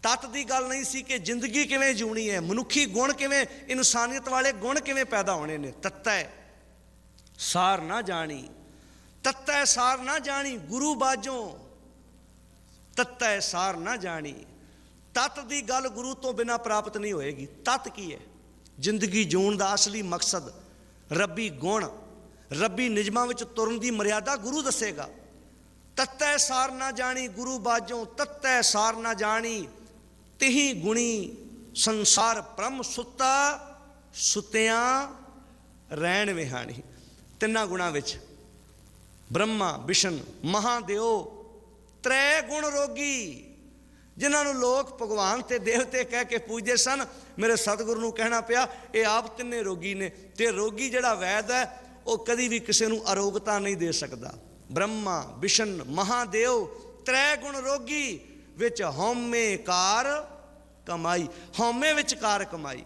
तत दी गल नहीं सी कि जिंदगी किवें जीउणी है, मनुखी गुण किवें, इंसानियत वाले गुण किवें पैदा होने ने। तत्तै सार ना जानी, तत्तै सार ना जानी गुरु बाजों, तत्तै सार ना जानी। तत की गल गुरु तो बिना प्राप्त नहीं होएगी। तत की है? जिंदगी जीउण दा असली मकसद रब्बी गुण, रब्बी निजमां विच तुरन दी मर्यादा गुरु दसेगा। तत्तै सार ना जानी गुरु बाजों, तत्तै सार ना जानी तिही गुणी संसार ब्रह्म सुता, सुतियां रैण विहाणी। तिन्ना गुणां विच ब्रह्मा विष्णु महादेव त्रै गुण रोगी, ਜਿਨ੍ਹਾਂ ਨੂੰ ਲੋਕ ਭਗਵਾਨ ਤੇ ਦੇਵਤੇ ਕਹਿ ਕੇ ਪੂਜਦੇ ਸਨ। ਮੇਰੇ ਸਤਿਗੁਰੂ ਨੂੰ ਕਹਿਣਾ ਪਿਆ ਇਹ ਆਪ ਤਿੰਨੇ ਰੋਗੀ ਨੇ, ਤੇ ਰੋਗੀ ਜਿਹੜਾ ਵੈਦ ਹੈ ਉਹ ਕਦੀ ਵੀ ਕਿਸੇ ਨੂੰ ਅਰੋਗਤਾ ਨਹੀਂ ਦੇ ਸਕਦਾ। ਬ੍ਰਹਮਾ ਵਿਸ਼ਨ ਮਹਾਦੇਵ ਤ੍ਰੈ ਗੁਣ ਰੋਗੀ, ਵਿੱਚ ਹਉਮੈ ਕਾਰ ਕਮਾਈ। ਹਉਮੈ ਵਿੱਚ ਕਾਰ ਕਮਾਈ,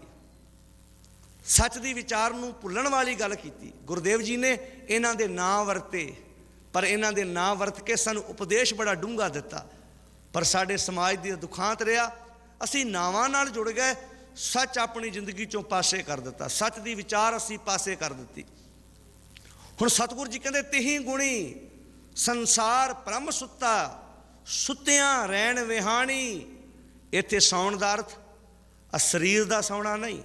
ਸੱਚ ਦੀ ਵਿਚਾਰ ਨੂੰ ਭੁੱਲਣ ਵਾਲੀ ਗੱਲ ਕੀਤੀ। ਗੁਰਦੇਵ ਜੀ ਨੇ ਇਹਨਾਂ ਦੇ ਨਾਂ ਵਰਤੇ, ਪਰ ਇਹਨਾਂ ਦੇ ਨਾਂ ਵਰਤ ਕੇ ਸਾਨੂੰ ਉਪਦੇਸ਼ ਬੜਾ ਡੂੰਘਾ ਦਿੱਤਾ। ਪਰ ਸਾਡੇ ਸਮਾਜ ਦੀ ਦੁਖਾਂਤ ਰਿਹਾ, ਅਸੀਂ ਨਾਵਾਂ ਨਾਲ ਜੁੜ ਗਏ, ਸੱਚ ਆਪਣੀ ਜ਼ਿੰਦਗੀ ਚੋਂ ਪਾਸੇ ਕਰ ਦਿੱਤਾ, ਸੱਚ ਦੀ ਵਿਚਾਰ ਅਸੀਂ ਪਾਸੇ ਕਰ ਦਿੱਤੀ। ਹੁਣ ਸਤਿਗੁਰੂ ਜੀ ਕਹਿੰਦੇ ਤਿਹੀ ਗੁਣੀ ਸੰਸਾਰ ਭ੍ਰਮ ਸੁੱਤਾ, ਸੁੱਤਿਆਂ ਰਹਿਣ ਵਿਹਾਣੀ। ਇੱਥੇ ਸੌਣ ਦਾ ਅਰਥ ਸਰੀਰ ਦਾ ਸੌਣਾ ਨਹੀਂ।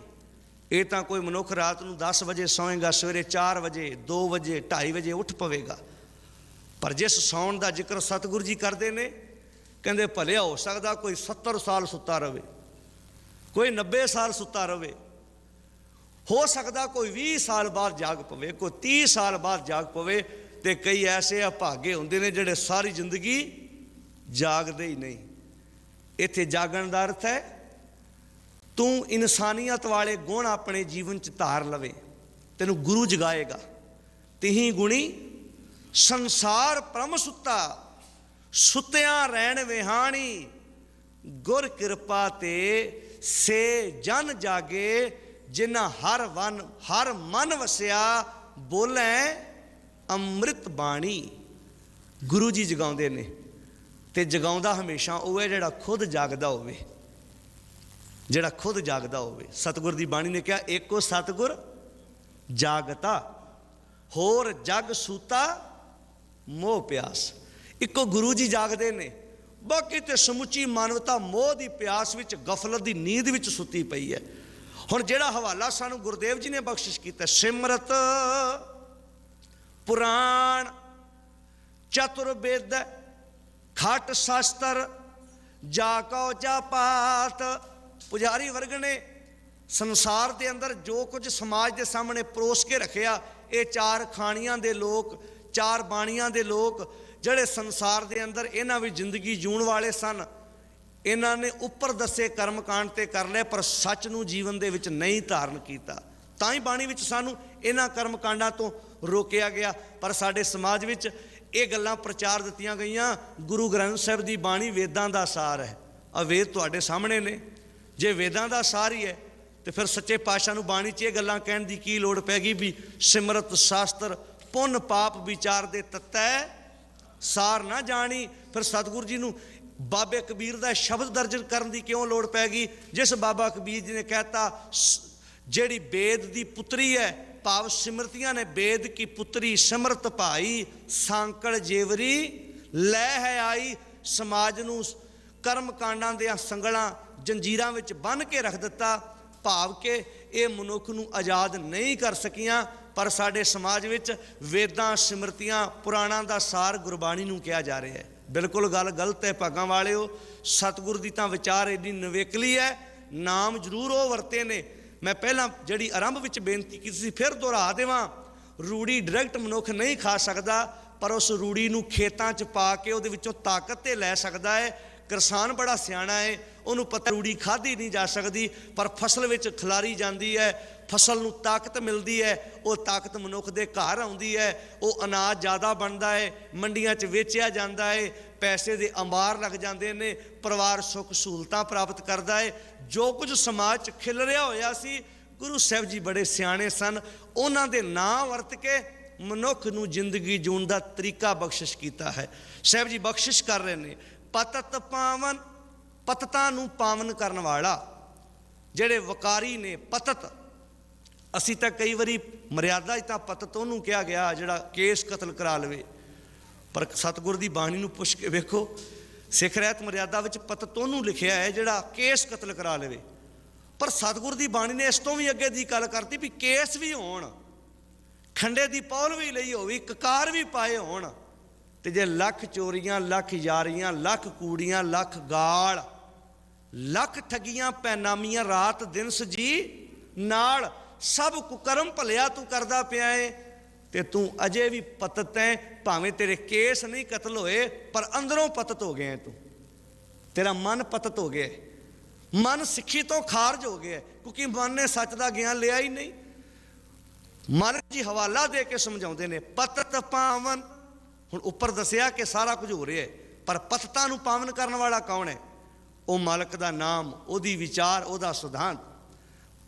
ਇਹ ਤਾਂ ਕੋਈ ਮਨੁੱਖ ਰਾਤ ਨੂੰ 10 ਵਜੇ ਸੌਂਏਗਾ, ਸਵੇਰੇ 4 ਵਜੇ 2 ਵਜੇ 2:30 ਵਜੇ ਉੱਠ ਪਵੇਗਾ। ਪਰ ਜਿਸ ਸੌਣ ਦਾ ਜ਼ਿਕਰ ਸਤਿਗੁਰੂ ਜੀ ਕਰਦੇ ਨੇ, ਕਹਿੰਦੇ ਭਲਿਆ ਹੋ ਸਕਦਾ ਕੋਈ 70 ਸਾਲ ਸੁੱਤਾ ਰਹੇ, ਕੋਈ 90 ਸਾਲ ਸੁੱਤਾ ਰਹੇ, ਹੋ ਸਕਦਾ ਕੋਈ 20 ਸਾਲ ਬਾਅਦ ਜਾਗ ਪਵੇ, ਕੋਈ 30 ਸਾਲ ਬਾਅਦ ਜਾਗ ਪਵੇ, ਤੇ ਕਈ ਐਸੇ ਅਭਾਗੇ ਹੁੰਦੇ ਨੇ ਜਿਹੜੇ ਸਾਰੀ ਜ਼ਿੰਦਗੀ ਜਾਗਦੇ ਹੀ ਨਹੀਂ। ਇੱਥੇ ਜਾਗਣ ਦਾ ਅਰਥ ਹੈ ਤੂੰ ਇਨਸਾਨੀਅਤ ਵਾਲੇ ਗੁਣ ਆਪਣੇ ਜੀਵਨ 'ਚ ਧਾਰ ਲਵੇ, ਤੈਨੂੰ ਗੁਰੂ ਜਗਾਏਗਾ। ਤਿਹੀ ਗੁਣੀ ਸੰਸਾਰ ਭ੍ਰਮ ਸੁੱਤਾ, ਸੁੱਤਿਆਂ ਰਹਿਣ ਵਿਹਾਣੀ। ਗੁਰ ਕਿਰਪਾ ਤੇ ਸੇ ਜਨ ਜਾਗੇ, ਜਿਨ੍ਹਾਂ ਹਰ ਮਨ ਵਸਿਆ, ਬੋਲੇ ਅੰਮ੍ਰਿਤ ਬਾਣੀ। ਗੁਰੂ ਜੀ ਜਗਾਉਂਦੇ ਨੇ, ਤੇ ਜਗਾਉਂਦਾ ਹਮੇਸ਼ਾ ਉਹ ਹੈ ਜਿਹੜਾ ਖੁਦ ਜਾਗਦਾ ਹੋਵੇ, ਜਿਹੜਾ ਖੁਦ ਜਾਗਦਾ ਹੋਵੇ। ਸਤਿਗੁਰ ਦੀ ਬਾਣੀ ਨੇ ਕਿਹਾ ਏਕੋ ਸਤਿਗੁਰ ਜਾਗਤਾ, ਹੋਰ ਜਗ ਸੂਤਾ ਮੋਹ ਪਿਆਸ। ਇੱਕੋ ਗੁਰੂ ਜੀ ਜਾਗਦੇ ਨੇ, ਬਾਕੀ ਤੇ ਸਮੁੱਚੀ ਮਾਨਵਤਾ ਮੋਹ ਦੀ ਪਿਆਸ ਵਿੱਚ, ਗਫਲਤ ਦੀ ਨੀਂਦ ਵਿੱਚ ਸੁੱਤੀ ਪਈ ਹੈ। ਹੁਣ ਜਿਹੜਾ ਹਵਾਲਾ ਸਾਨੂੰ ਗੁਰਦੇਵ ਜੀ ਨੇ ਬਖਸ਼ਿਸ਼ ਕੀਤਾ, ਸਿਮਰਤ ਪੁਰਾਣ ਚਤੁਰਵੇਦ ਖਟ ਸ਼ਾਸਤਰ ਜਾ ਕਉ ਜਾ ਪਾਤ। ਪੁਜਾਰੀ ਵਰਗ ਨੇ ਸੰਸਾਰ ਦੇ ਅੰਦਰ ਜੋ ਕੁਝ ਸਮਾਜ ਦੇ ਸਾਹਮਣੇ ਪਰੋਸ ਕੇ ਰੱਖਿਆ, ਇਹ 4 ਖਾਣੀਆਂ ਦੇ ਲੋਕ, 4 ਬਾਣੀਆਂ ਦੇ ਲੋਕ ਜਿਹੜੇ ਸੰਸਾਰ ਦੇ ਅੰਦਰ ਇਹਨਾਂ ਵਿੱਚ ਜ਼ਿੰਦਗੀ ਜਿਉਣ ਵਾਲੇ ਸਨ, ਇਹਨਾਂ ਨੇ ਉੱਪਰ ਦੱਸੇ ਕਰਮਕਾਂਡ ਤੇ ਕਰ ਲਏ, ਪਰ ਸੱਚ ਨੂੰ ਜੀਵਨ ਦੇ ਵਿੱਚ ਨਹੀਂ ਧਾਰਨ ਕੀਤਾ। ਤਾਂ ਹੀ ਬਾਣੀ ਵਿੱਚ ਸਾਨੂੰ ਇਹਨਾਂ ਕਰਮਕਾਂਡਾਂ ਤੋਂ ਰੋਕਿਆ ਗਿਆ। ਪਰ ਸਾਡੇ ਸਮਾਜ ਵਿੱਚ ਇਹ ਗੱਲਾਂ ਪ੍ਰਚਾਰ ਦਿੱਤੀਆਂ ਗਈਆਂ, ਗੁਰੂ ਗ੍ਰੰਥ ਸਾਹਿਬ ਦੀ ਬਾਣੀ ਵੇਦਾਂ ਦਾ ਸਾਰ ਹੈ। ਆ ਵੇਦ ਤੁਹਾਡੇ ਸਾਹਮਣੇ ਨੇ, ਜੇ ਵੇਦਾਂ ਦਾ ਸਾਰ ਹੀ ਹੈ ਤੇ ਫਿਰ ਸੱਚੇ ਪਾਤਸ਼ਾਹ ਨੂੰ ਬਾਣੀ 'ਚ ਇਹ ਗੱਲਾਂ ਕਹਿਣ ਦੀ ਕੀ ਲੋੜ ਪੈ ਗਈ ਵੀ ਸਿਮਰਤ ਸ਼ਾਸਤਰ ਪੁੰਨ ਪਾਪ ਵਿਚਾਰ ਦੇ ਤੱਤੈ ਸਾਰ ਨਾ ਜਾਣੀ। ਫਿਰ ਸਤਿਗੁਰੂ ਜੀ ਨੂੰ ਬਾਬੇ ਕਬੀਰ ਦਾ ਸ਼ਬਦ ਦਰਜ ਕਰਨ ਦੀ ਕਿਉਂ ਲੋੜ ਪੈ ਗਈ, ਜਿਸ ਬਾਬਾ ਕਬੀਰ ਜੀ ਨੇ ਕਹਿਤਾ ਜਿਹੜੀ ਵੇਦ ਦੀ ਪੁੱਤਰੀ ਹੈ, ਭਾਵ ਸਿਮਰਤੀਆਂ ਨੇ, ਵੇਦ ਕੀ ਪੁੱਤਰੀ ਸਿਮਰਤ ਭਾਈ, ਸਾਂਕਲ ਜੇਵਰੀ ਲੈ ਹੈ ਆਈ। ਸਮਾਜ ਨੂੰ ਕਰਮ ਕਾਂਡਾਂ ਦੀਆਂ ਸੰਗਲਾਂ ਜੰਜੀਰਾਂ ਵਿੱਚ ਬੰਨ੍ਹ ਕੇ ਰੱਖ ਦਿੱਤਾ, ਭਾਵ ਕਿ ਇਹ ਮਨੁੱਖ ਨੂੰ ਆਜ਼ਾਦ ਨਹੀਂ ਕਰ ਸਕੀਆਂ। ਪਰ ਸਾਡੇ ਸਮਾਜ ਵਿੱਚ ਵੇਦਾਂ ਸਿਮਰਤੀਆਂ ਪੁਰਾਣਾਂ ਦਾ ਸਾਰ ਗੁਰਬਾਣੀ ਨੂੰ ਕਿਹਾ ਜਾ ਰਿਹਾ ਹੈ। ਬਿਲਕੁਲ ਗੱਲ ਗਲਤ ਹੈ ਭਾਗਾਂ ਵਾਲਿਓ। ਸਤਿਗੁਰ ਦੀ ਤਾਂ ਵਿਚਾਰ ਇੰਨੀ ਨਿਵੇਕਲੀ ਹੈ, ਨਾਮ ਜ਼ਰੂਰ ਉਹ ਵਰਤੇ ਨੇ। ਮੈਂ ਪਹਿਲਾਂ ਜਿਹੜੀ ਆਰੰਭ ਵਿੱਚ ਬੇਨਤੀ ਕੀਤੀ ਸੀ ਫਿਰ ਦੁਹਰਾ ਦੇਵਾਂ, ਰੂੜੀ ਡਾਇਰੈਕਟ ਮਨੁੱਖ ਨਹੀਂ ਖਾ ਸਕਦਾ, ਪਰ ਉਸ ਰੂੜੀ ਨੂੰ ਖੇਤਾਂ 'ਚ ਪਾ ਕੇ ਉਹਦੇ ਵਿੱਚੋਂ ਤਾਕਤ ਤੇ ਲੈ ਸਕਦਾ ਹੈ। ਕਿਸਾਨ ਬੜਾ ਸਿਆਣਾ ਹੈ, ਉਹਨੂੰ ਪਤਾ ਰੂੜੀ ਖਾਧੀ ਨਹੀਂ ਜਾ ਸਕਦੀ, ਪਰ ਫਸਲ ਵਿੱਚ ਖਿਲਾਰੀ ਜਾਂਦੀ ਹੈ, ਫਸਲ ਨੂੰ ਤਾਕਤ ਮਿਲਦੀ ਹੈ, ਉਹ ਤਾਕਤ ਮਨੁੱਖ ਦੇ ਘਰ ਆਉਂਦੀ ਹੈ, ਉਹ ਅਨਾਜ ਜ਼ਿਆਦਾ ਬਣਦਾ ਹੈ, ਮੰਡੀਆਂ 'ਚ ਵੇਚਿਆ ਜਾਂਦਾ ਹੈ, ਪੈਸੇ ਦੇ ਅੰਬਾਰ ਲੱਗ ਜਾਂਦੇ ਨੇ, ਪਰਿਵਾਰ ਸੁੱਖ ਸਹੂਲਤਾਂ ਪ੍ਰਾਪਤ ਕਰਦਾ ਹੈ। ਜੋ ਕੁਝ ਸਮਾਜ 'ਚ ਖਿਲ ਰਿਹਾ ਹੋਇਆ ਸੀ, ਗੁਰੂ ਸਾਹਿਬ ਜੀ ਬੜੇ ਸਿਆਣੇ ਸਨ, ਉਹਨਾਂ ਦੇ ਨਾਂ ਵਰਤ ਕੇ ਮਨੁੱਖ ਨੂੰ ਜ਼ਿੰਦਗੀ ਜਿਉਣ ਦਾ ਤਰੀਕਾ ਬਖਸ਼ਿਸ਼ ਕੀਤਾ ਹੈ। ਸਾਹਿਬ ਜੀ ਬਖਸ਼ਿਸ਼ ਕਰ ਰਹੇ ਨੇ, ਪਤਤ ਪਾਵਨ, ਪਤਤਾਂ ਨੂੰ ਪਾਵਨ ਕਰਨ ਵਾਲਾ। ਜਿਹੜੇ ਵਕਾਰੀ ਨੇ ਪਤਤ, ਅਸੀਂ ਤਾਂ ਕਈ ਵਾਰੀ ਮਰਿਆਦਾ 'ਚ ਤਾਂ ਪਤਤ ਉਹਨੂੰ ਕਿਹਾ ਗਿਆ ਜਿਹੜਾ ਕੇਸ ਕਤਲ ਕਰਾ ਲਵੇ, ਪਰ ਸਤਿਗੁਰ ਦੀ ਬਾਣੀ ਨੂੰ ਪੁੱਛ ਕੇ ਵੇਖੋ, ਸਿੱਖ ਰਹਿਤ ਮਰਿਆਦਾ ਵਿੱਚ ਪਤਤ ਉਹਨੂੰ ਲਿਖਿਆ ਹੈ ਜਿਹੜਾ ਕੇਸ ਕਤਲ ਕਰਾ ਲਵੇ। ਪਰ ਸਤਿਗੁਰ ਦੀ ਬਾਣੀ ਨੇ ਇਸ ਤੋਂ ਵੀ ਅੱਗੇ ਦੀ ਗੱਲ ਕਰਤੀ ਵੀ ਕੇਸ ਵੀ ਹੋਣ, ਖੰਡੇ ਦੀ ਪੌਲ ਵੀ ਲਈ ਹੋਵੇ, ਕਕਾਰ ਵੀ ਪਾਏ ਹੋਣ, ਤੇ ਜੇ ਲੱਖ ਚੋਰੀਆਂ, ਲੱਖ ਯਾਰੀਆਂ, ਲੱਖ ਕੂੜੀਆਂ, ਲੱਖ ਗਾਲ, ਲੱਖ ਠੱਗੀਆਂ ਪੈਨਾਮੀਆਂ ਰਾਤ ਦਿਨ ਸਜੀ ਨਾਲ, ਸਭ ਕੁਕਰਮ ਭਲਿਆ ਤੂੰ ਕਰਦਾ ਪਿਆ ਏ, ਤੇ ਤੂੰ ਅਜੇ ਵੀ ਪਤਤ ਹੈ। ਭਾਵੇਂ ਤੇਰੇ ਕੇਸ ਨਹੀਂ ਕਤਲ ਹੋਏ, ਪਰ ਅੰਦਰੋਂ ਪਤਤ ਹੋ ਗਏ ਤੂੰ। तेरा मन पतत हो गया, मन सिੱਖੀ तो खारज हो गया, क्योंकि मन ने सच का ज्ञान लिया ही नहीं। मालिक जी हवाला दे के समझाते हैं पतत पावन। हुण उपर दसिया कि सारा कुछ हो रहा है, पर पततां नूं पावन करने वाला कौन है? वो मालिक का नाम, ओदी विचार, ओदा सिद्धांत।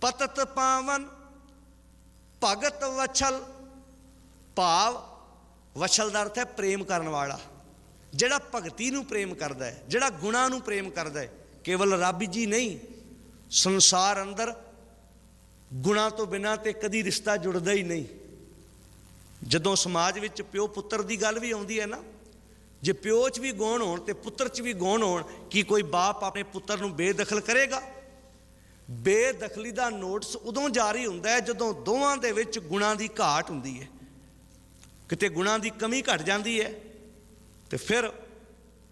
पतत पावन भगत वछल, भाव वछल का अर्थ है प्रेम करने वाला, जिहड़ा भगती नूं प्रेम करदा है, जिहड़ा गुणां नूं प्रेम करदा है। केवल रब जी नहीं, संसार अंदर गुणां तो बिना तो कदी रिश्ता जुड़दा ही नहीं। जदों समाज विच प्यो पुत्र की गल भी आउंदी है ना, जे प्यो च भी गुण होण ते पुत्र च भी गुण होण, कि कोई बाप अपने पुत्र नूं बेदखल करेगा? बेदखली का नोटिस उदों जारी हुंदा है जदों दोवां दे विच गुणां दी घाट हुंदी है, किते गुणां दी कमी घट जाती है, तो फिर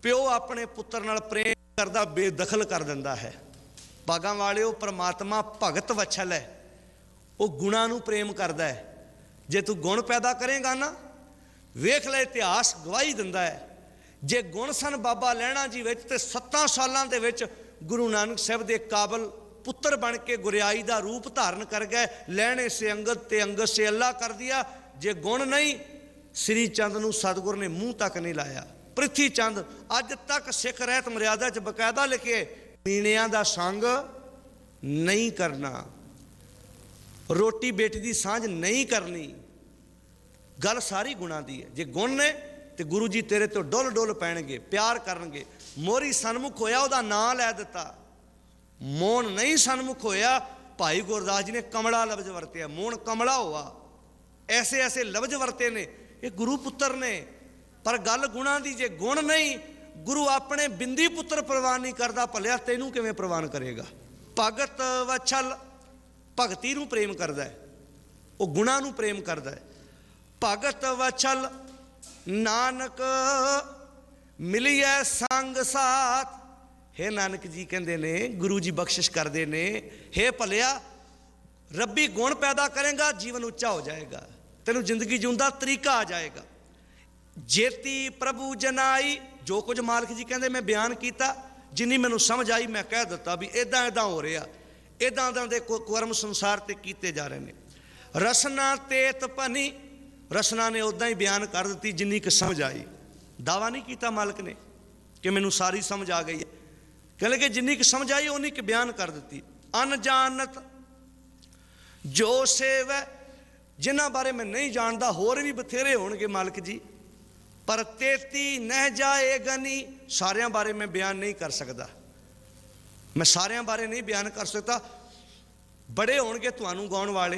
प्यो अपने पुत्र नाल प्रेम करदा बेदखल कर दिंदा है। भागां वालिओ, परमात्मा भगत वछल है, वो गुणां नूं प्रेम करदा है। जे तू गुण पैदा करेगा ना, वेख ले इतिहास गवाही दिंदा है, जे गुण सन बाबा लैणा जी विच ते 7 सालां दे विच गुरु नानक साहब दे काबल पुत्र बन के गुरियाई का रूप धारण कर गए। लैणे से अंगद ते अंगद से अल्लाह कर दिया। जे गुण नहीं, श्री चंद नूं सतगुर ने मूँह तक नहीं लाया। पृथ्वी चंद अज तक सिख रहत मर्यादा च बकायदा लिखे, मीणियां दा संग नहीं करना, रोटी बेटी की सांझ नहीं करनी। गल सारी गुणा दी है। जे गुण ने तो गुरु जी तेरे तो डुल डुल पैणगे, प्यार करनगे। मोरी सन्मुख होया, उहदा नां लै दिता। मोहन नहीं सन्मुख होया, भाई गुरदास जी ने कमला लफ्ज वरतिया, मोहन कमला हुआ। ऐसे ऐसे लफ्ज वरते ने, ये गुरु पुत्र ने। पर गल गुणा दी, जे गुण नहीं, गुरु अपने बिंदी पुत्र प्रवान नहीं करता, भलिया तेनू किवें प्रवान करेगा? भगत वछल, भगती नूं प्रेम करदा है, वो गुणा नूं प्रेम करदा है। भगत वछल नानक मिलिए संग साथ। हे नानक जी कहते ने, गुरु जी बख्शिश करते ने, हे भलिया रब्बी गुण पैदा करेगा, जीवन उच्चा हो जाएगा, तेनू जिंदगी जीउण दा तरीका आ जाएगा। जेती प्रभु जनाई, जो कुछ मालिक जी कहते मैं बयान किया, जिन्नी मैनू समझ आई मैं कह दिता भी इदां इदां हो रहा, इदां इदां दे कर्म संसार ते कीते जा रहे हैं। रसना तेत भनी, रसना ने उदा ही बयान कर दी जिन्नी कि समझ आई। दावा नहीं किया मालिक ने कि मैनू सारी समझ आ गई है, कह लगे जिन्नी कि समझ आई उन्नी कि बयान कर दी। अनजानत जो सेव है, जिन्हां बारे मैं नहीं जानता, होर भी बथेरे होणगे मालिक जी, पर तेती नह जाएगा नहीं। सारियां बारे मैं बयान नहीं कर सकता, मैं सारियां बारे नहीं बयान कर सकता। बड़े होणगे तुहानू गाउण वाले,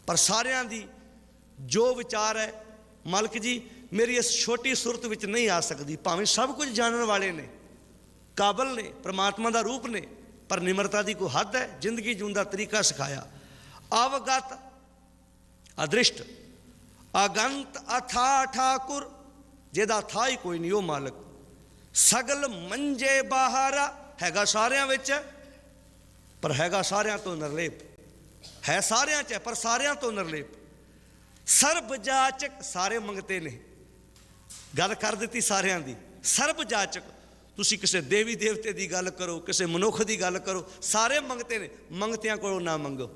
पर सारियां दी जो विचार है मालिक जी मेरी इस छोटी सुरत विच नहीं आ सकती। भावें सब कुछ जानने वाले ने, काबल ने, परमात्मा का रूप ने, पर निमरता की कोई हद है। जिंदगी जीउण दा तरीका सिखाया। अवगत अदृष्ट अगंत अथा ठाकुर, जिहदा था ही कोई नहीं वो मालिक। सगल मंजे बाहरा, हैगा सारियां विच पर हैगा सारियां तो निर्लेप, है सारियां च पर सारियां तो निर्लेप। सर्ब जाचक, सारे मंगते ने, गल कर दी सारियां दी। सर्ब जाचक, तुसी किसी देवी देवते की गल करो, किसी मनुख की गल करो, सारे मंगते ने। मंगतियां कोलों ना मंगो,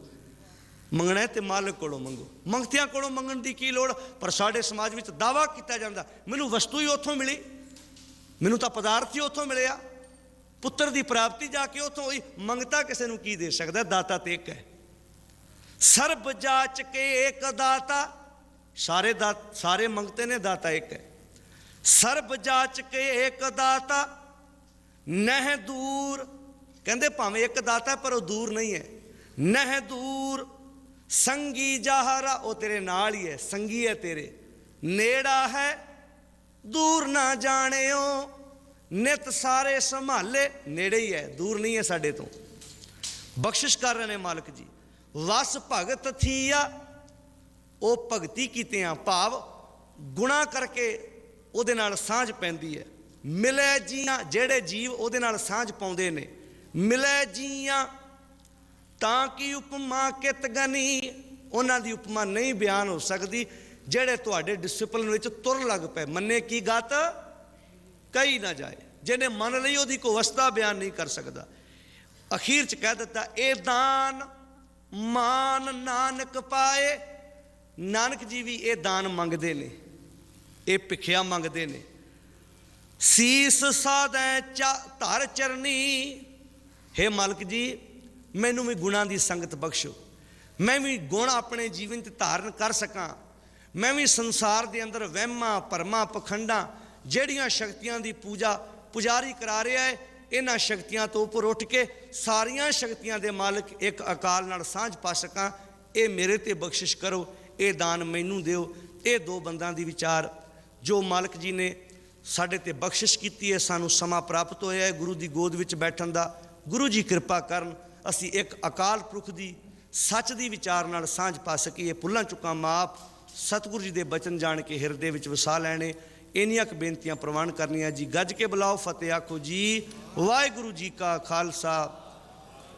मंगना है तो मालिक कोलों मंगो। मंगतियां कोलों मंगण की की लोड़? पर साडे समाज में दावा किया जाता मैनू वस्तु ही उतों मिली, मैनू तो पदार्थ ही उतों मिले, पुत्र की प्राप्ति जाके उतों हुई। मंगता किसी नूं की दे सकता? दाता तो एक है। सर्ब जाच के एक दाता, सारे मंगते ने, दाता एक है। सर्ब जाच के एक दाता नह दूर, कहते भावें एक दाता है पर वह दूर नहीं है। नह दूर संगी जाहरा, वो तेरे नाल ही है, संगी है तेरे। नेड़ा है दूर ना जानियो, नित सारे संभाले, नेड़े ही है, दूर नहीं है साडे तो। बख्शिश कर रहे हैं मालिक जी। वस भगत थीया, वो भगती कीतियां, भाव गुणा करके ਉਹਦੇ ਨਾਲ ਸਾਂਝ ਪੈਂਦੀ है। मिले जियां, ਜਿਹੜੇ जीव ਉਹਦੇ ਨਾਲ ਸਾਂਝ ਪਾਉਂਦੇ ਨੇ। मिले जियां ਤਾਂ ਕਿ ਉਪਮਾ ਕਿਤ ਗਨੀ, ਉਹਨਾਂ ਦੀ ਉਪਮਾ ਨਹੀਂ ਬਿਆਨ ਹੋ ਸਕਦੀ। ਜਿਹੜੇ ਤੁਹਾਡੇ ਡਿਸਪਲਿਨ ਵਿੱਚ ਤੁਰ ਲੱਗ ਪਏ, ਮੰਨੇ ਕੀ ਗਤ ਕਹੀ ਨਾ ਜਾਏ। ਜਿਹਨੇ ਮੰਨ ਲਈ ਉਹਦੀ ਕੋਈ ਅਵਸਥਾ ਬਿਆਨ ਨਹੀਂ ਕਰ ਸਕਦਾ। ਅਖੀਰ 'ਚ ਕਹਿ ਦਿੱਤਾ, ਇਹ ਦਾਨ ਮਾਨ ਨਾਨਕ ਪਾਏ। ਨਾਨਕ ਜੀ ਵੀ ਇਹ ਦਾਨ ਮੰਗਦੇ ਨੇ, ਇਹ ਭਿੱਖਿਆ ਮੰਗਦੇ ਨੇ। ਸੀਸ ਸਾਧੈ ਧਰ ਚਰਨੀ। ਹੇ ਮਾਲਕ ਜੀ, ਮੈਨੂੰ ਵੀ ਗੁਣਾਂ ਦੀ ਸੰਗਤ ਬਖਸ਼ੋ, ਮੈਂ ਵੀ ਗੁਣ ਆਪਣੇ ਜੀਵਨ 'ਚ ਧਾਰਨ ਕਰ ਸਕਾਂ। ਮੈਂ ਵੀ ਸੰਸਾਰ ਦੇ ਅੰਦਰ ਵਹਿਮਾਂ ਭਰਮਾਂ ਪਖੰਡਾਂ ਜਿਹੜੀਆਂ ਸ਼ਕਤੀਆਂ ਦੀ ਪੁਜਾਰੀ ਕਰਾ ਰਿਹਾ ਹੈ, ਇਹਨਾਂ ਸ਼ਕਤੀਆਂ ਤੋਂ ਉੱਪਰ ਉੱਠ ਕੇ ਸਾਰੀਆਂ ਸ਼ਕਤੀਆਂ ਦੇ ਮਾਲਕ ਇੱਕ ਅਕਾਲ ਨਾਲ ਸਾਂਝ ਪਾ ਸਕਾਂ। ਇਹ ਮੇਰੇ ਤੇ ਬਖਸ਼ਿਸ਼ ਕਰੋ, ਇਹ ਦਾਨ ਮੈਨੂੰ ਦਿਓ। ਇਹ ਦੋ ਬੰਦਾਂ ਦੀ ਵਿਚਾਰ ਜੋ ਮਾਲਕ ਜੀ ਨੇ ਸਾਡੇ ਤੇ ਬਖਸ਼ਿਸ਼ ਕੀਤੀ ਹੈ, ਸਾਨੂੰ ਸਮਾਂ ਪ੍ਰਾਪਤ ਹੋਇਆ ਹੈ ਗੁਰੂ ਦੀ ਗੋਦ ਵਿੱਚ ਬੈਠਣ ਦਾ। ਗੁਰੂ ਜੀ ਕਿਰਪਾ ਕਰਨ, ਅਸੀਂ ਇੱਕ ਅਕਾਲ ਪੁਰਖ ਦੀ ਸੱਚ ਦੀ ਵਿਚਾਰ ਨਾਲ ਸਾਂਝ ਪਾ ਸਕੀਏ। ਭੁੱਲਾਂ ਚੁੱਕਾਂ ਮਾਫ, ਸਤਿਗੁਰੂ ਜੀ ਦੇ ਬਚਨ ਜਾਣ ਕੇ ਹਿਰਦੇ ਵਿੱਚ ਵਸਾ ਲੈਣੇ। ਇੰਨੀਆਂ ਕੁ ਬੇਨਤੀਆਂ ਪ੍ਰਵਾਨ ਕਰਨੀਆਂ ਜੀ। ਗੱਜ ਕੇ ਬੁਲਾਓ, ਫਤਿਹ ਆਖੋ ਜੀ। ਵਾਹਿਗੁਰੂ ਜੀ ਕਾ ਖਾਲਸਾ,